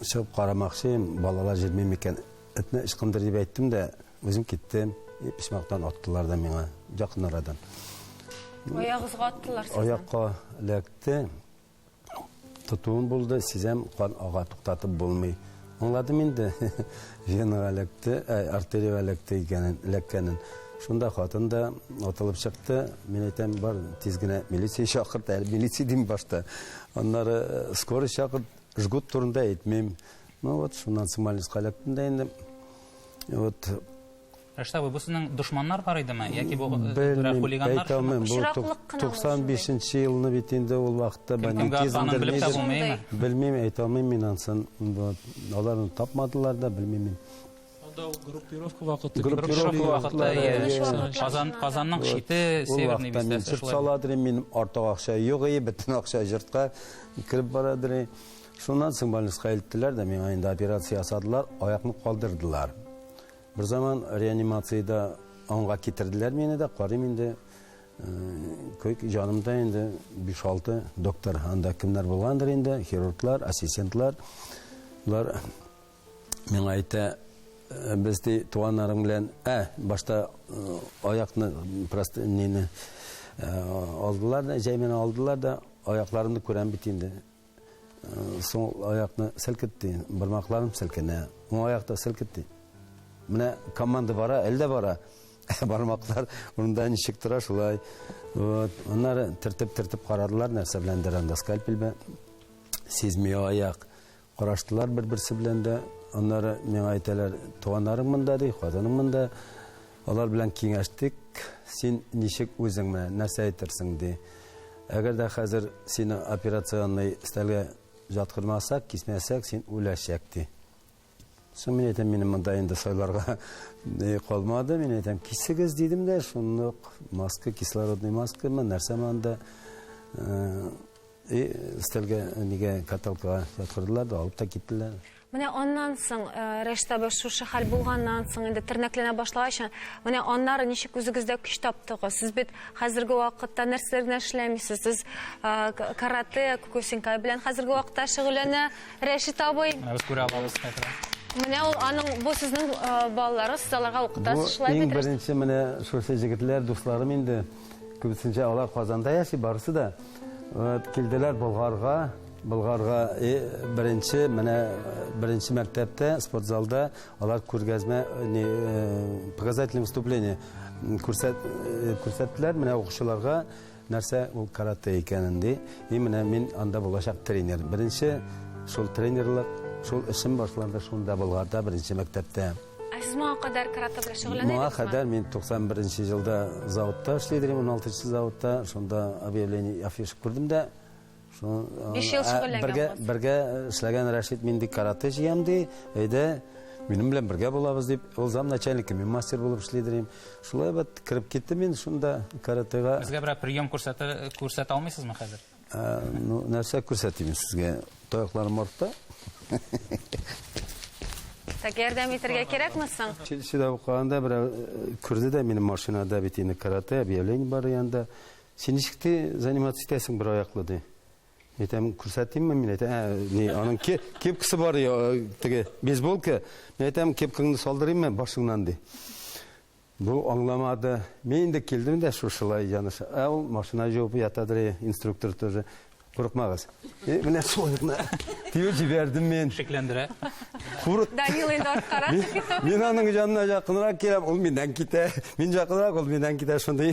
чыгып карамакчы, балалар җирми микән, этне ичкымдыр дип әйттем дә, үзем киттем. Пишмактан аттылар да миңа, якын арадан. Аягызга аттылар сезне. Аякка эләкте. Тотуым булды, сизәм, кан ага туктатып булмый. Аңладым инде. Венаға эләкте, артерияға эләккәнен. Шунда хатын да атылып чыкты. Мен әйтәм, бар тиз генә милиция чакырт, милиция дим башта. Аннары скорый чакырт, жгут турында әйтмим. Ну вот, шуннан соң больницага эләктем дә инде. Вот Рәштә бу сезнең дошманнар бар идеме? Яки бу Белмим, хулиганнар? әйтәмен, бу Очраклык кына 95 елны бит инде ул вакытта бандитизм булмыймы? Белмим, әйтә алмыйм мин ансын. Аларны тапмадылар да, белмим. Группировка вакыты. Казанның шите северный бистәсе шулай. Саладыр мин артык акча юк, бөтен акча жыртка кирип барадыр. Шуннан соң больницага илттеләр дә, миңа инде операция ясадылар, аякны калдырдылар. Bir zaman reanimasyada аңга китерделәр мине дә, карыйм инде. Көйк җанымда инде 5-6 доктор, анда кемнәр булгандыр инде, хирурглар, ассистентлар. Улар миңа әйтә, без ди туганнарым белән, башта аякны просто нене алдылар да, җәймен алдылар да, аякларымны күрәм бит инде. Соң аякны селкетте, бармакларым селкенә. Ул аякта селкетте. Менә команда бара, әлдә бара. Бармаклар урында ничек тора шулай. Вот, аннары тертеп карадылар, нәрсә беләндер анда скальпель бе. Сизми аяк. Караштылар бер-берсе белән дә. Аннары миңа әйтәләр, туганнарым монда ди, хатыным монда. Алар белән киңәштек. Син ничек үзең менә нәрсә әйтерсең ди. Әгәр дә хәзер сине операционный стәлгә жаткырмасак, кисмәсәк, син үләчәк ди. Соң мен әйтәм, минем монда инде сайларга калмады. Мен әйтәм, кисегез дидем дә, шундый маска, кислородный маска, нәрсә монда стәлгә нигә каталкага жаткырдылар да, алып та киттеләр. Менә аннан соң Рәшит абый шушы хәл булганнан соң инде тернәкләнә башлагач, менә аннары ничек үзегездә көч таптыгыз? Сез бит хәзерге вакытта нәрсәләр белән эшләмисез? Сез карате, кукусинка белән хәзерге вакытта шөгыльләнә Рәшит абый. Без күрә алабыз хәзер. Менә ул аның бу сезнең балаларыгыз, сез аларга укытасыз, шулай бит? Иң беренче менә шушы җегетләр, дусларым инде, күбесенчә алар Казанда яши, барысы да. Килделәр Болгарга беренче мәктәптә, спортзалда алар күргәзмә, показательное выступление күрсәттеләр менә укучыларга нәрсә ул карате икәнен ди. Менә мин анда булачак тренер. Беренче шул тренерлык, шул эшем башланды шунда Болгарда беренче мәктәптә. Сез моңа кадәр карате белән шөгыльләнәсезме? Моңа кадәр мин 91 елда заводта эшлидем, 16 заводта, шунда объявление афиша күрдем дә. 5 ел шөгыльләнгән. Бергә эшләгән Рәшит минди карате җыям ди. Әйдә, минем белән бергә булабыз дип, ул зам начальники, мин мастер булып эшлидем. Шулай бит кирип киттем мин шунда каратега. Безгә бер прием күрсәтә алмыйсызмы хәзер? Ну, нәрсә күрсәтим сезгә? Таякларым артта. Так ярдәм итәргә кирәкме соң? Чилсидә укыганда бер күрде дә минем машинада бит инде карате объявление бар янда. Син ничек заниматься итәсең бер аяклы ди. Әйтәм, күрсәтимме мин? Аның кепкасы бар, теге бейсболка. Мен әйтәм, кепкаңны салдырыйммы башыңнан ди. Бу аңламады. Мен инде килдем дә шушылай яныша. Ул машина җуып ятадыр, инструктор тоже. Курыкмагыз. Менә шулайны тиеп җибәрдем мен. Шикләндерә. Данил инде арткара. Мин аның җанына якынрак киләм, ул миннән китә. Мин якынрак, ул миннән китә. Шундый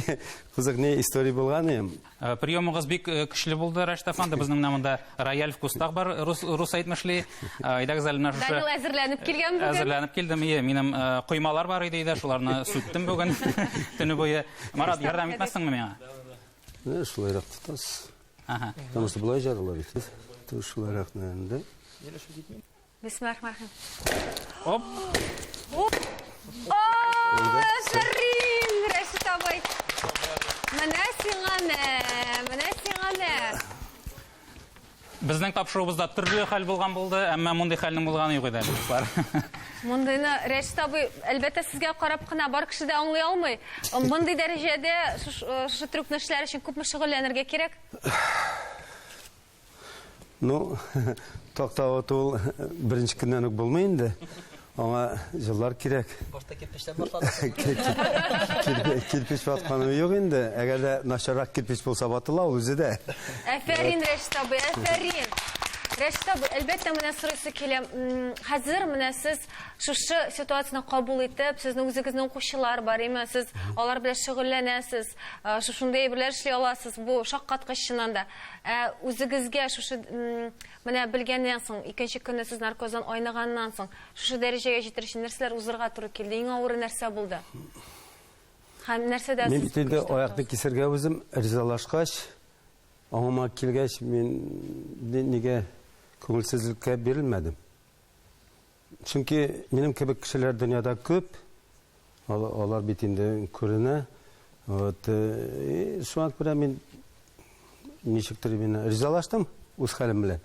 кызык не история булган. Приемыгыз бик көчле булды, Рәшит әфәнде. Безнең намында рояль вкустак бар, рус әйтмешли. Әйдәгез әле менә шушы. Данил әзерләнеп килгән бүген. Әзерләнеп килдем. Минем коймалар бар иде, шуларны сүттем бүген. Төне буе. Марат, ярдәм итмәссеңме миңа? Шулайрак тотасыз. Потому что была жарла, то шулайрак нәнде. Бисмиллахир-рахманир-рахим. Оп. Шәрин, Рәшит абый. Менә сиңа. Безнең тапшыруыбызда төрле хәл булган булды, әмма мондай хәлнең булганы юк иде, дуслар. Мондайны Рәшит абый әлбәттә сезгә карап кына бар кеше дә аңлый алмый. Мондый дәрәҗәдә шушы трюкны эшләр өчен күпме шөгыльләнергә кирәк? Ну, тактавы ул беренче көннән үк булмый инде. Аңа җыллар кирәк. Башта кирпечләр башлады. Кирпеч ватканы юк инде. Әгәр дә начаррак кирпеч булса батыла ул үзе дә. Афәрин, Рәшит абый, афәрин. Рәшит абый, әлбәттә менә сорыйсы килә. Хәзер менә сез шушы ситуацияны кабул итеп, сезнең үзегезнең укучылар бар, әйме? Сез алар белән шөгыльләнәсез, шушындай әйберләр эшли аласыз. Бу шаккаткыч чыннан да. Үзегезгә шушы менә белгәннән соң, икенче көнне сез наркоздан айныганнан соң, шушы дәрәҗәгә җитер өчен нәрсәләр узырга туры килде? Иң авыры нәрсә булды? Һәм нәрсәдә Мен бит инде аякны кисергә үзем ризалашкач, аңыма килгәч, мен нигә күңелсезлеккә бирелмәдем. Чөнки минем кебек кешеләр дөньяда күп, алар бит инде күренә. Шуңа күрә мин ничектер ризалаштым үз хәлем белән.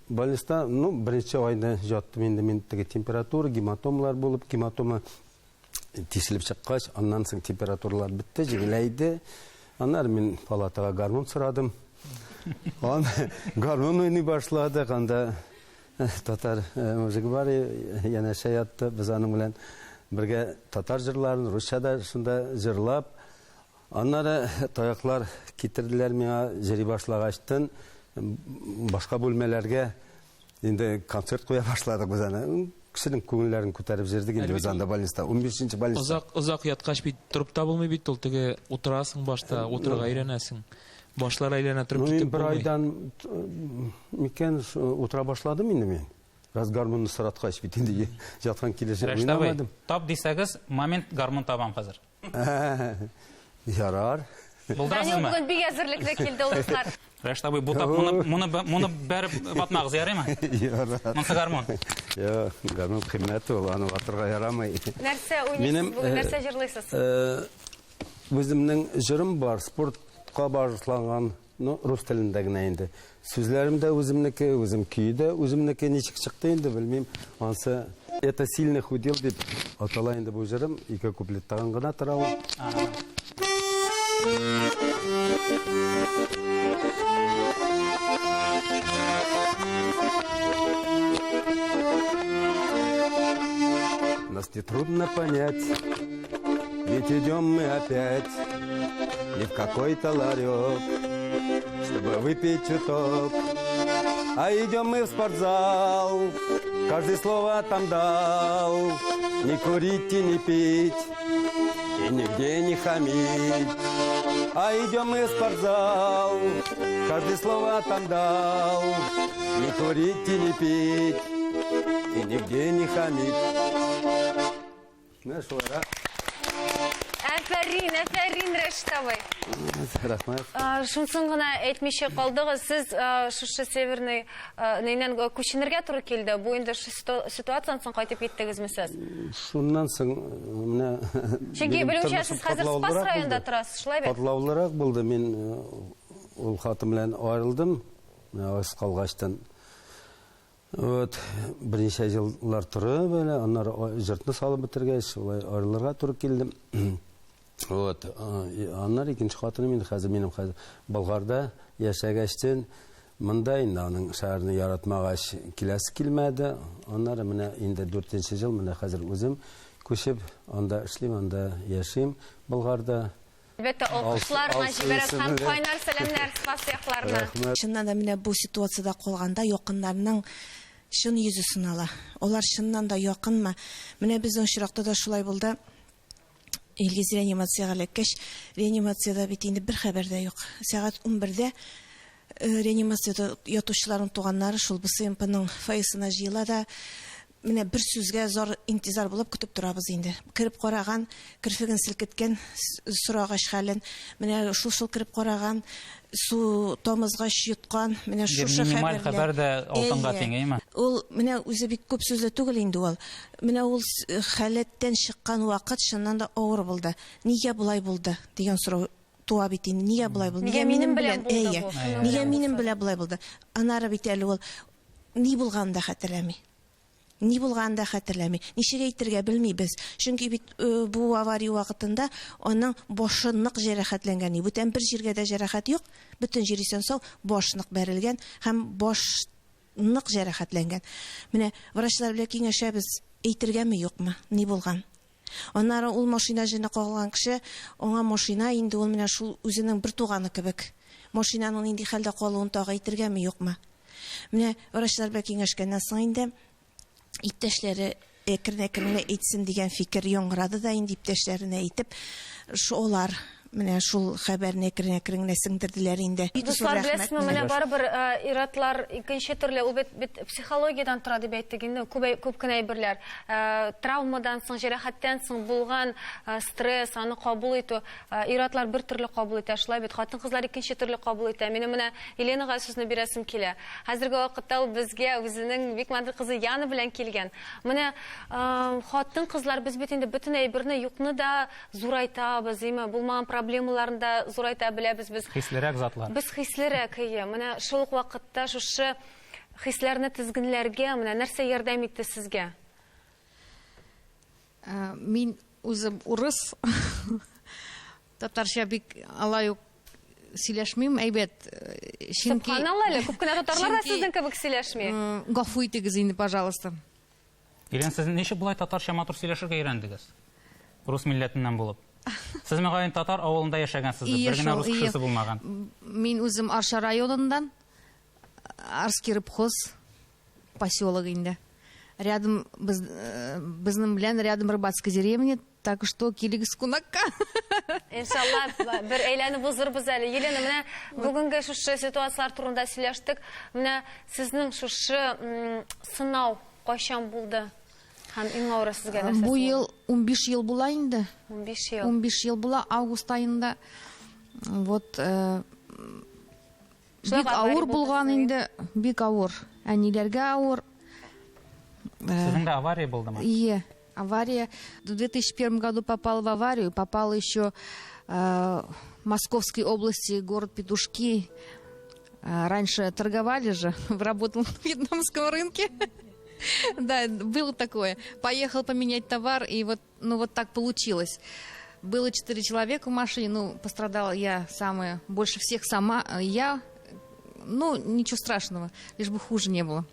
Больниста, беренче айда жаттым инде мин теге температура, гематомалар булып, гематома тишелеп чыккач, аннан соң температуралар битте, җиңеләйде. Аннан мин палатага гормон сорадым. Гормон уйный башладык, анда татар мужик бар, янәшә ятты, без аның белән бергә татар җырларын русчада шунда җырлап, аннары таяклар китерделәр миңа, җыри башлагачтан башка бүлмәләргә инде концерт куя башладык без аны. Кешенең күңелләрен күтәреп җирдек инде без анда больниста, 15нче больниста. Озак яткач бит турып табылмый бит, ул теге утырасың башта, утырга өйрәнәсең. Башлар әйләнә торып китеп булмый. Бер айдан микән утыра башладым инде мин. Раз гармонны сораткач бит инде яткан килешә уйнамадым. Тап дисәгез, момент гармон табам хәзер. Ярар. Булдырасызмы? Бүген бик әзерлекле килде ул дуслар. Рәшит абый, бу тап моны бәреп батмагыз ярыймы? Ярар. Монсы гармон. Я, гармон кыйммәте ул, аны ватырга ярамый. Нәрсә уйныйсыз бүген, нәрсә җырлыйсыз? Үземнең җырым бар, спортка багышланган, рус телендә генә инде. Сүзләрем дә үземнеке, үзем көйдә, үземнеке ничек чыкты инде белмим. Ансы это сильных удел дип атала инде бу җырым, 2 куплеттаган гына тора ул. Нас не трудно понять, ведь идем мы опять не в какой-то ларек, чтобы выпить чуток, а идем мы в спортзал, каждое слово там дал, не курить и не пить, и нигде не хамить. А идем мы в спортзал, каждое слово там дал, не курить и не пить, и нигде не хамить. Знаешь, Лара? Әфәрин, Рәшит абый. Рахмәт. Шунсын гына әйтмичә калдыгыз, сез шушы Северный нәйнән күченергә туры килде. Бу инде ситуациядан соң кайтып киттегезме сез? Шуннан соң менә Чөнки белүчә сез хәзер Спас районында торасыз, шулай бит? Катлаулырак булды. Мин ул хатым белән аерылдым. Аз калгачтан. Берничә еллар торып, аннары җыртны салып бетергәч, шулай аерылырга туры килдем. Аннары икенче хатыным инде хәзер минем хәзер Болгарда яшәгәчтен монда инде аның шәһәрне яратмагач киләсе килмәде. Аннары менә инде 4нче ел менә хәзер үзем күчеп анда эшлим, анда яшим Болгарда. Әлбәттә, алкышларга җибәрәм һәм кайнар сәламнәр спасыякларына. Чыннан да менә бу ситуациядә калганда якыннарның шын йөзе сынала. Алар чыннан да якынмы? Менә безнең очракта да шулай булды. Илгиз реанимациягә эләккәч, реанимациядә бит инде бер хәбәр дә юк. Сәгать 11дә реанимациядә ятучыларның туганнары шул БСМПның фаисына җыела да, менә бер сүзгә зар интизар булып көтеп торабыз инде. Кирип караган, кирфеген селкеткән, сурагач хәлен, менә шул кирип караган, су тамызгач йоткан, менә шушы хәбәр дә алтынга тиңәйме? Ул менә үзе бик күп сүзле түгел инде ул. Менә ул хәләттән чыккан вакыт шуннан да авыр булды. Нигә булай булды дигән сорау туа бит инде. Нигә булай булды? Нигә минем белән булды? Нигә минем белән булай булды? Анары бит әле ул ни булганда хәтерләми. Ни булганда хәтерләми. Ничек әйтергә белмибез. Чөнки бит бу авария вакытында аның башы нык җәрәхәтләнгән. Бүтән бер җиргә дә җәрәхәт юк. Бүтән җир исән сау, баш нык бәрелгән һәм баш нык җәрәхәтләнгән. Менә врачлар белән киңәшәбез, әйтергәме юкмы? Ни булган? Аннары ул машина җыйнап калган кеше, аңа машина инде ул менә шул үзенең бер туганы кебек. машинаның нинди хәлдә калуын тагы әйтергәме, юкмы? Менә врачлар белән киңәшкәннән соң инде иптәшләре әкрен-әкрен әйтсен дигән фикер яңгырады да инде иптәшләренә әйтеп, шулар менә шул хәбәрне әкрен-әкрен сеңдерделәр инде. Дуслар, беләсезме, менә барыбер иратлар икенче төрле, ул бит психологиядан тора дип әйттек инде, күп кенә әйберләр. Травмадан соң, җәрәхәттән соң булган стресс, аны кабул итү, иратлар бер төрле кабул итә, шулай бит. Хатын-кызлар икенче төрле кабул итә. Мине менә Еленага сүзне бирәсем килә. Хәзерге вакытта ул безгә үзенең бик матур кызы Яна белән килгән. Менә хатын-кызлар без бит инде бөтен әйберне юкны да зурайтабыз, булмаган проблемаларын да зурайта беләбез без. Хислерәк затлар. Без хислерәк, менә шул ук вакытта шушы хисләрне тизгенләргә менә нәрсә ярдәм итте сезгә? Мин үзем урыс. Татарча бик алай ук сөйләшмим, әйбәт. Субханалла, күп кенә татарлар да сезнең кебек сөйләшми. Гафу итегез инде, пожалуйста. Ирен, сез ничек булай татарча матур сөйләшергә өйрәндегез? Рус милләтеннән булып. Сез мөгаен татар авылында яшәгәнсез, бер генә рус кешесе булмаган. Мин үзем Арча районындан, Арский рыбхоз поселогы инде. Рядом безнең белән рядом Рыбацкая деревня, так что килегез кунакка. Иншалла, бер әйләнеп узырбыз әле. Елена, менә бүгенге шушы ситуациялар турында сөйләштек. Менә сезнең шушы сынау кайчан булды? Һәм иң авыры сезгә нәрсә? Бу ел 15 ел була инде. 15 ел. 15 ел була, август айында. Вот бик авыр булган инде, бик авыр. Әниләргә авыр. Сезнең дә авария булдымы? Ие, авария. В 2001 году попал в аварию, попал еще в Московской области, город Петушки. Раньше торговали же, работал на вьетнамском рынке. Да, было такое. Поехал поменять товар, и вот, вот так получилось. Было 4 человека в машине, пострадала я самая, больше всех сама, я, ничего страшного, лишь бы хуже не было.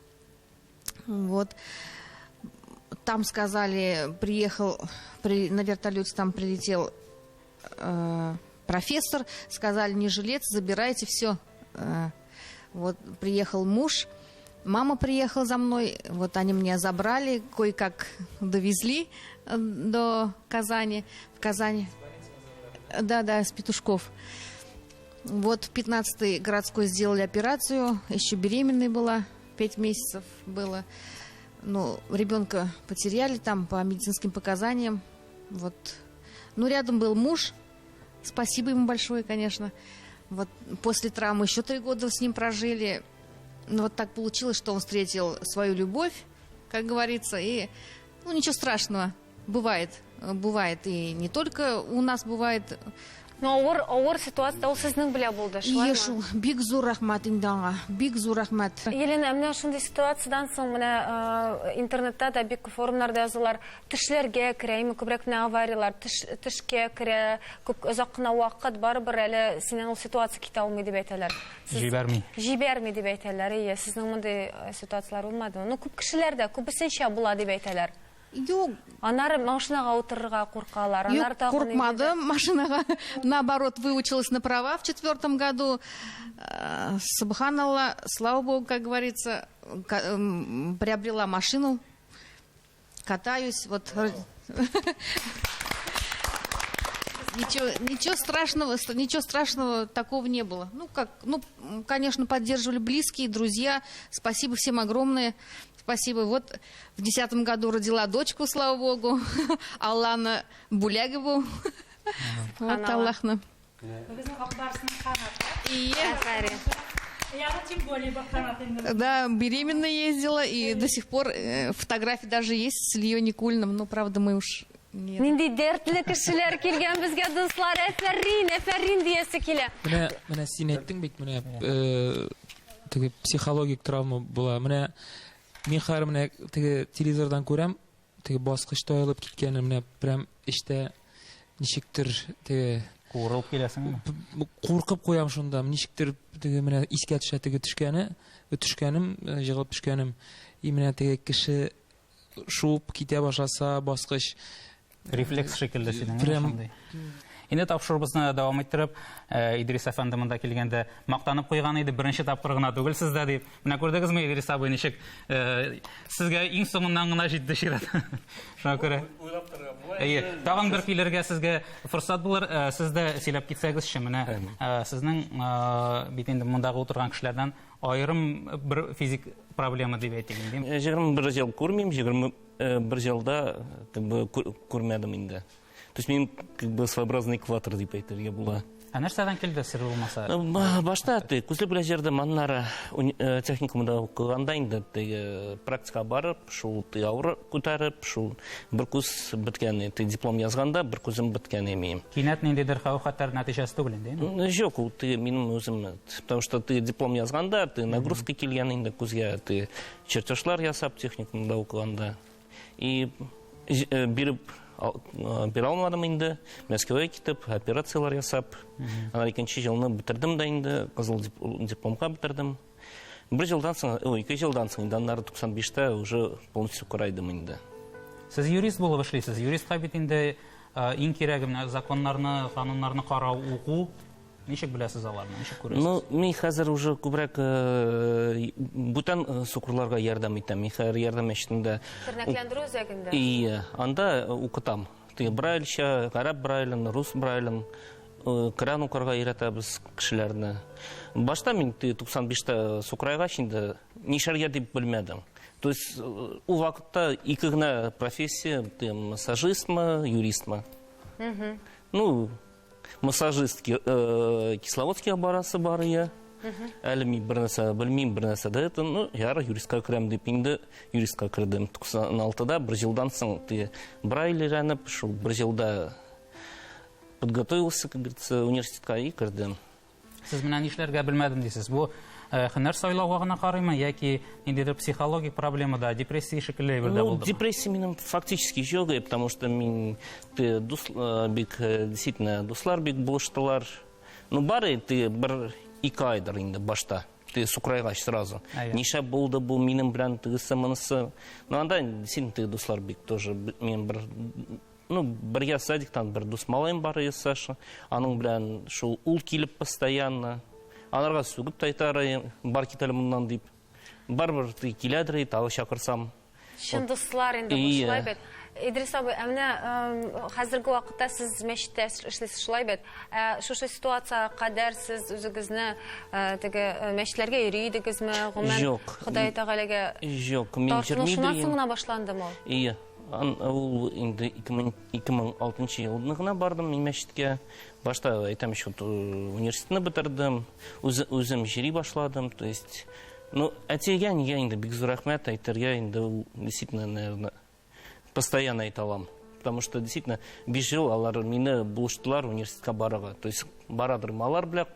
Вот. Там сказали, приехал, на вертолете там прилетел профессор, сказали, не жалеться, забирайте все. Вот, приехал муж, мама приехала за мной, вот они меня забрали, кое-как довезли до Казани, в Казани. Да, с Петушков. Вот в 15-й городской сделали операцию, еще беременной была, 5 месяцев было. Ребенка потеряли там по медицинским показаниям. Вот. Рядом был муж, спасибо ему большое, конечно. Вот после травмы еще 3 года с ним прожили. Вот так получилось, что он встретил свою любовь, как говорится, и, ничего страшного, бывает, и не только у нас бывает. Авыр ситуация ул сезнең белән булды, шулаймы? Ешул, бик зур рәхмәт инде аңа, бик зур рәхмәт. Елена, менә шундый ситуациядан соң менә интернетта да бик форумнарда язылар, тешләргә керә, күбрәк менә авариялар, тешкә керә, күп озак кына вакыт барыбер әле синең ул ситуация китә алмый дип әйтәләр. Җибәрми дип әйтәләр. Сезнең мондый ситуациялар булмадымы? Күп кешеләрдә күбесенчә була дип әйтәләр. Юк. Аннары машинага утырырга куркалар. Юк, куркмадым машинага. Наоборот, выучилась на права в 4-м году. Субханалла, слава Богу, как говорится, приобрела машину. Катаюсь. Вот. Ничего страшного такого не было. Конечно, поддерживали близкие, друзья. Спасибо всем огромное. Спасибо. Вот в 10-м году родила дочку, слава Богу, Аллана Булягову. Вот Аллахна. Да, беременная ездила, и до сих пор фотографии даже есть с Ильей Никулиным, правда, мы уж... Нинди дәртле кешеләр килгән безгә, дуслар, әфәрин диясе килә. Менә син әйттең бит, менә теге психологик травма була. Менә мин хәзер менә теге телевизордан күрәм, теге баскычта аелып киткәнен, менә прям эштә ничектер теге курылып киләсеңме? Куркып куям шунда, ничектер теге менә искә төшә теге төшкәнем, җыгылып төшкәнем. И менә теге кеше шуып китә башласа баскыч рефлекс шикелле синең шундый. Инде тапшырыбызны дәвам иттереп, Идрис әфәнде монда килгәндә мактанып куйган иде, беренче тапкыр гына түгел сездә дип. Менә күрдегезме, Идрис абый, ничек сезгә иң соңыннан гына җитте чират. Шуңа күрә тагын бер килергә сезгә форсат булыр. Сез дә сөйләп китсәгезче, менә сезнең бит инде мондагы утырган кешеләрдән айрым бер физик проблема дип әйтик инде. 21 ел күрмим, 21 елда күрмәдем инде. То есть мен как бы своеобразный экватор дип әйтергә була. Ә нәрсәдән килде сер булмаса? Башта күзле белән җирдә маннары техникумда укыганда инде практика барып, шул авыр күтәреп, шул бер күз беткән, диплом язганда бер күзем беткән имеем. Кинәт ниндидер хәүф-хәтәр нәтиҗәсе түгел инде. Жоқ, ул минем үзем, потому что ты диплом язганда, ты нагрузка килгән инде күзгә, ты чертежлар ясап техникумда укыганда. И биреп бир алмадым инде, Мәскәүгә китеп, операциялар ясап, ана икенче елны бетердем дә инде, кызыл дипломга бетердем. 2 елдан соң 95-та уже полностью карайдым инде. Сез юрист булып эшлисез. Юристка бит инде иң кирәге менә законнарны, кануннарны карау, уку. Ничек беләсез аларны? Ничек күрәсез? Ну, мин хәзер уже күбрәк бүтән сукырларга ярдәм итәм. Мин хәзер ярдәм эштендә. Тернәкләндерү үзәгендә. И анда укытам. Брайльча, араб брайлен, рус брайлен, Коран укырга өйрәтәбез кешеләрне. Башта мин 95-та сукырайга инде нишәргә дип белмәдем. То есть у вакытта ике генә профессия, массажистмы, юристмы. Ну, массажист Кисловодскийга барасы бар ия. Әле мин бер нәрсә белмим, бер нәрсә дә, ну, яра юристка керәм дип инде юристка кердем. 96-да 1 елдан соң Брайль өйрәнеп, шул 1 елда подготовился, как говорится, университетка и кердем. Сез менә нишләргә белмәдем дисез. Бу һөнәр сайлауга гына карыймы яки ниндидер психологик проблемада, депрессия шикелле бер дә булдымы? Ну, депрессия минем фактически юк, потому что мин действительно дуслар бик булыштылар. Ну, бары бер 2 айдыр инде башта. Сукрайгач сразу. Ниша булды бу минем белән тегесе монысы. Ну, анда действительно дуслар бик тоже мен бер бергә садиктан бер дус малайым бар иде, Саша. Аның белән шул ул килеп постоянно. Анарга сүгеп тайтарым, бар китәле моннан дип. Барбер киләдер, тагы чакырсам. Шын дуслар инде шулай бит. Идрис абый, менә хәзерге вакытта сез мәчеттә эшлисез шулай бит. Шушы ситуация кадәр сез үзегезне теге мәчетләргә йөри идегезме, гомумән Ходай Тәгаләгә? Юк, мин җырмый Шуннан соң гына башландымы ул? Ул инде 2006 елны гына бардым мин мәчеткә. Башта әйтәм, шул университетны бетердем, үзем җыри башладым, то есть, ну, әтигә нигә инде бик зур рәхмәт әйтергә инде действительно, наверное, постоянно әйтәләм. Потому что действительно 5 ел алар мине булыштылар университетка барырга. То есть барадыр малар белән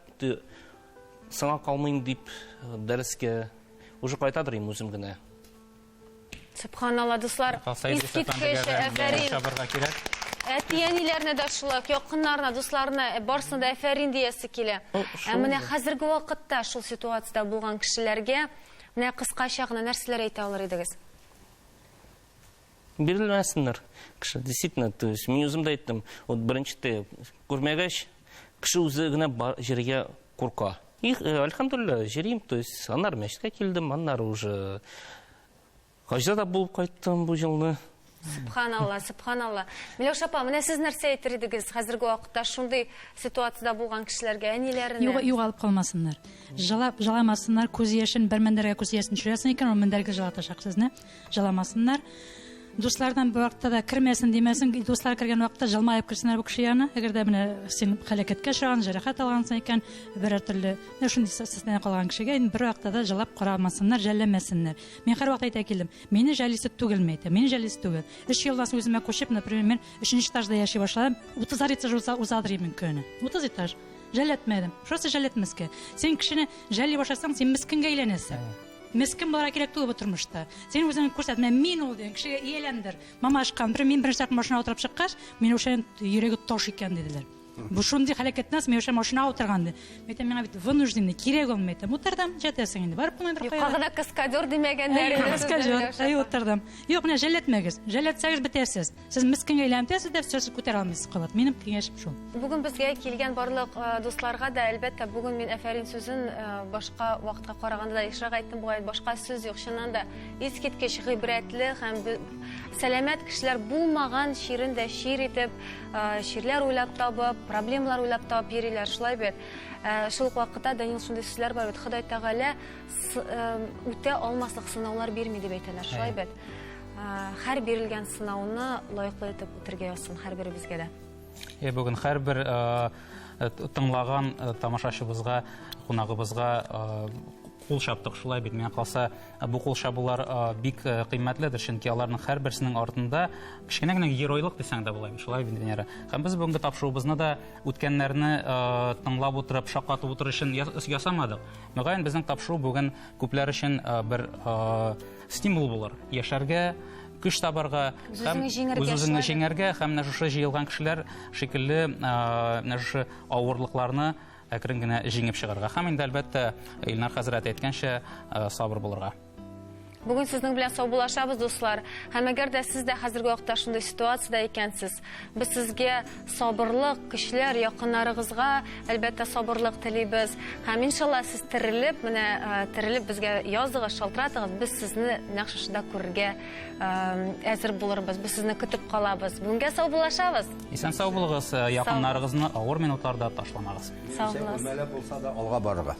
саңа калмыйм дип дәрескә уже кайтадыр им үзем генә. Субханалла, дуслар, искиткеч әфәрин. Әтиәниләрне дә шулай, якыннарына, дусларына барсына да әфәрин диясе килә. Менә хәзерге вакытта шул ситуациядә булган кешеләргә менә кыскача гына нәрсәләр әйтә алыр идегез? Бирелмәсеннәр. Кеше действительно, то есть мин үзем дә әйттем, вот беренче күрмәгәч, кеше үзе генә җиргә курка. И альхамдулилла, җирим, то есть аннар мәчеткә килдем, аннар уже Хajda да булып кайттым бу елны. Субханалла, субханалла. Миләүшә апа, менә сез нәрсә әйтер идегез хәзерге вакытта шундый ситуациядә булган кешеләргә, әниләренә? Югалып калмасыннар. Жаламасыннар, күз яшен бер мендәргә күз яшен төшерәсен икән, ул мендәргә җылатачак сезне. Жаламасыннар. Дуслардан бу вакытта да кирмәсен димәсен, дуслар кергән вакытта җылмаеп кирсеннәр бу кеше янына. Әгәр дә менә син хәлакәткә очраган, җәрәхәт алгансың икән, бер төрле шундый сәсенә калган кешегә бер вакытта да җылап карамасыннар, жәлләмәсеннәр. Мин һәр вакыт әйтә килдем, мине җәлисе түгелме әйтә, мине җәлисе түгел. 3 елдан соң үземә күчеп, например, мен 3нче этажда яши башладым, 30 этаж узадыр мин көне. 30 этаж. Жәлләтмәдем. Шусы жәлләтмәскә. Син кешене жәлли башlasаң, син мискенгә әйләнәсең. Мескен бара кирәк түгел бу тормышта. Син үзең күрсәтмә, мин ул дигән кешегә ияләндер. Мама ашкан, мин беренче машина утырып чыккач, мин ошен йөрәге таш икән диделәр. Бу шундый халакетнас мен машина утырганды. Мен миңа бит вынужденный кирәк ул мен. Утырдым, жатасың инде. Барып куна бер Юкка гына каскадер демәгәннәр. Каскадер. Утырдым. Юк, менә җәлләтмәгез. Җәлләтсәгез бетәсез. Сез мискенгә әйләнтәсез дә сөз күтәрә алмыйсыз калат. Минем киңәшем шул. Бүген безгә килгән барлык дусларга да әлбәттә бүген мин әфәрин сүзен башка вакытка караганда да ишрак әйттем, бугай башка сүз юк. Чыннан да искиткеч гыйбрәтле һәм сәламәт кешеләр булмаган ширен дә шир итеп, ширләр уйлап табып, проблемалар уйлап табып йөриләр. Шулай бит. Шул ук вакытта Данил шундый сүзләр бар бит. Ходай Тәгалә үтә алмаслык сынаулар бирми дип әйтәләр. Шулай бит. Һәр бирелгән сынауны лаеклы итеп үтәргә язсын һәрберебезгә дә. Бүген һәрбер тыңлаган тамашачыбызга, кунагыбызга кул чаптык. Шулай бит, миңа калса, бу кул чабулар бик кыйммәтледер, чөнки аларның һәрберсенең артында кичкенә генә геройлык дисәң дә була. Шулай бит, Венера. Һәм без бүгенге тапшыруыбызны да үткәннәрне тыңлап утырып, шаккатып утырыр өчен ясамадык. Мөгаен безнең тапшыру бүген күпләр өчен бер стимул булыр. Яшәргә, көч табарга һәм үзеңне җиңәргә һәм менә шушы җыелган кешеләр шикелле менә шушы авырлыкларны әкрен генә җиңеп чыгарга. Һәм инде әлбәттә Илнар хәзрәт әйткәнчә сабыр булырга. Бүген сезнең белән саубуллашабыз, дуслар. Һәм әгәр дә сез дә хәзерге вакытта шундый ситуациядә икәнсез, без сезгә сабырлык, кешеләр, якыннарыгызга әлбәттә сабырлык телибез. Һәм иншалла сез терелеп безгә языгыз, шалтыратыгыз, без сезне нәкъ шушында күрергә әзер булырбыз. Без сезне көтеп калабыз. Бүгенгә саубуллашабыз. Исән сау булыгыз, якыннарыгызны авыр минутларда ташламагыз. Сау булыгыз. Булса да алга барырга.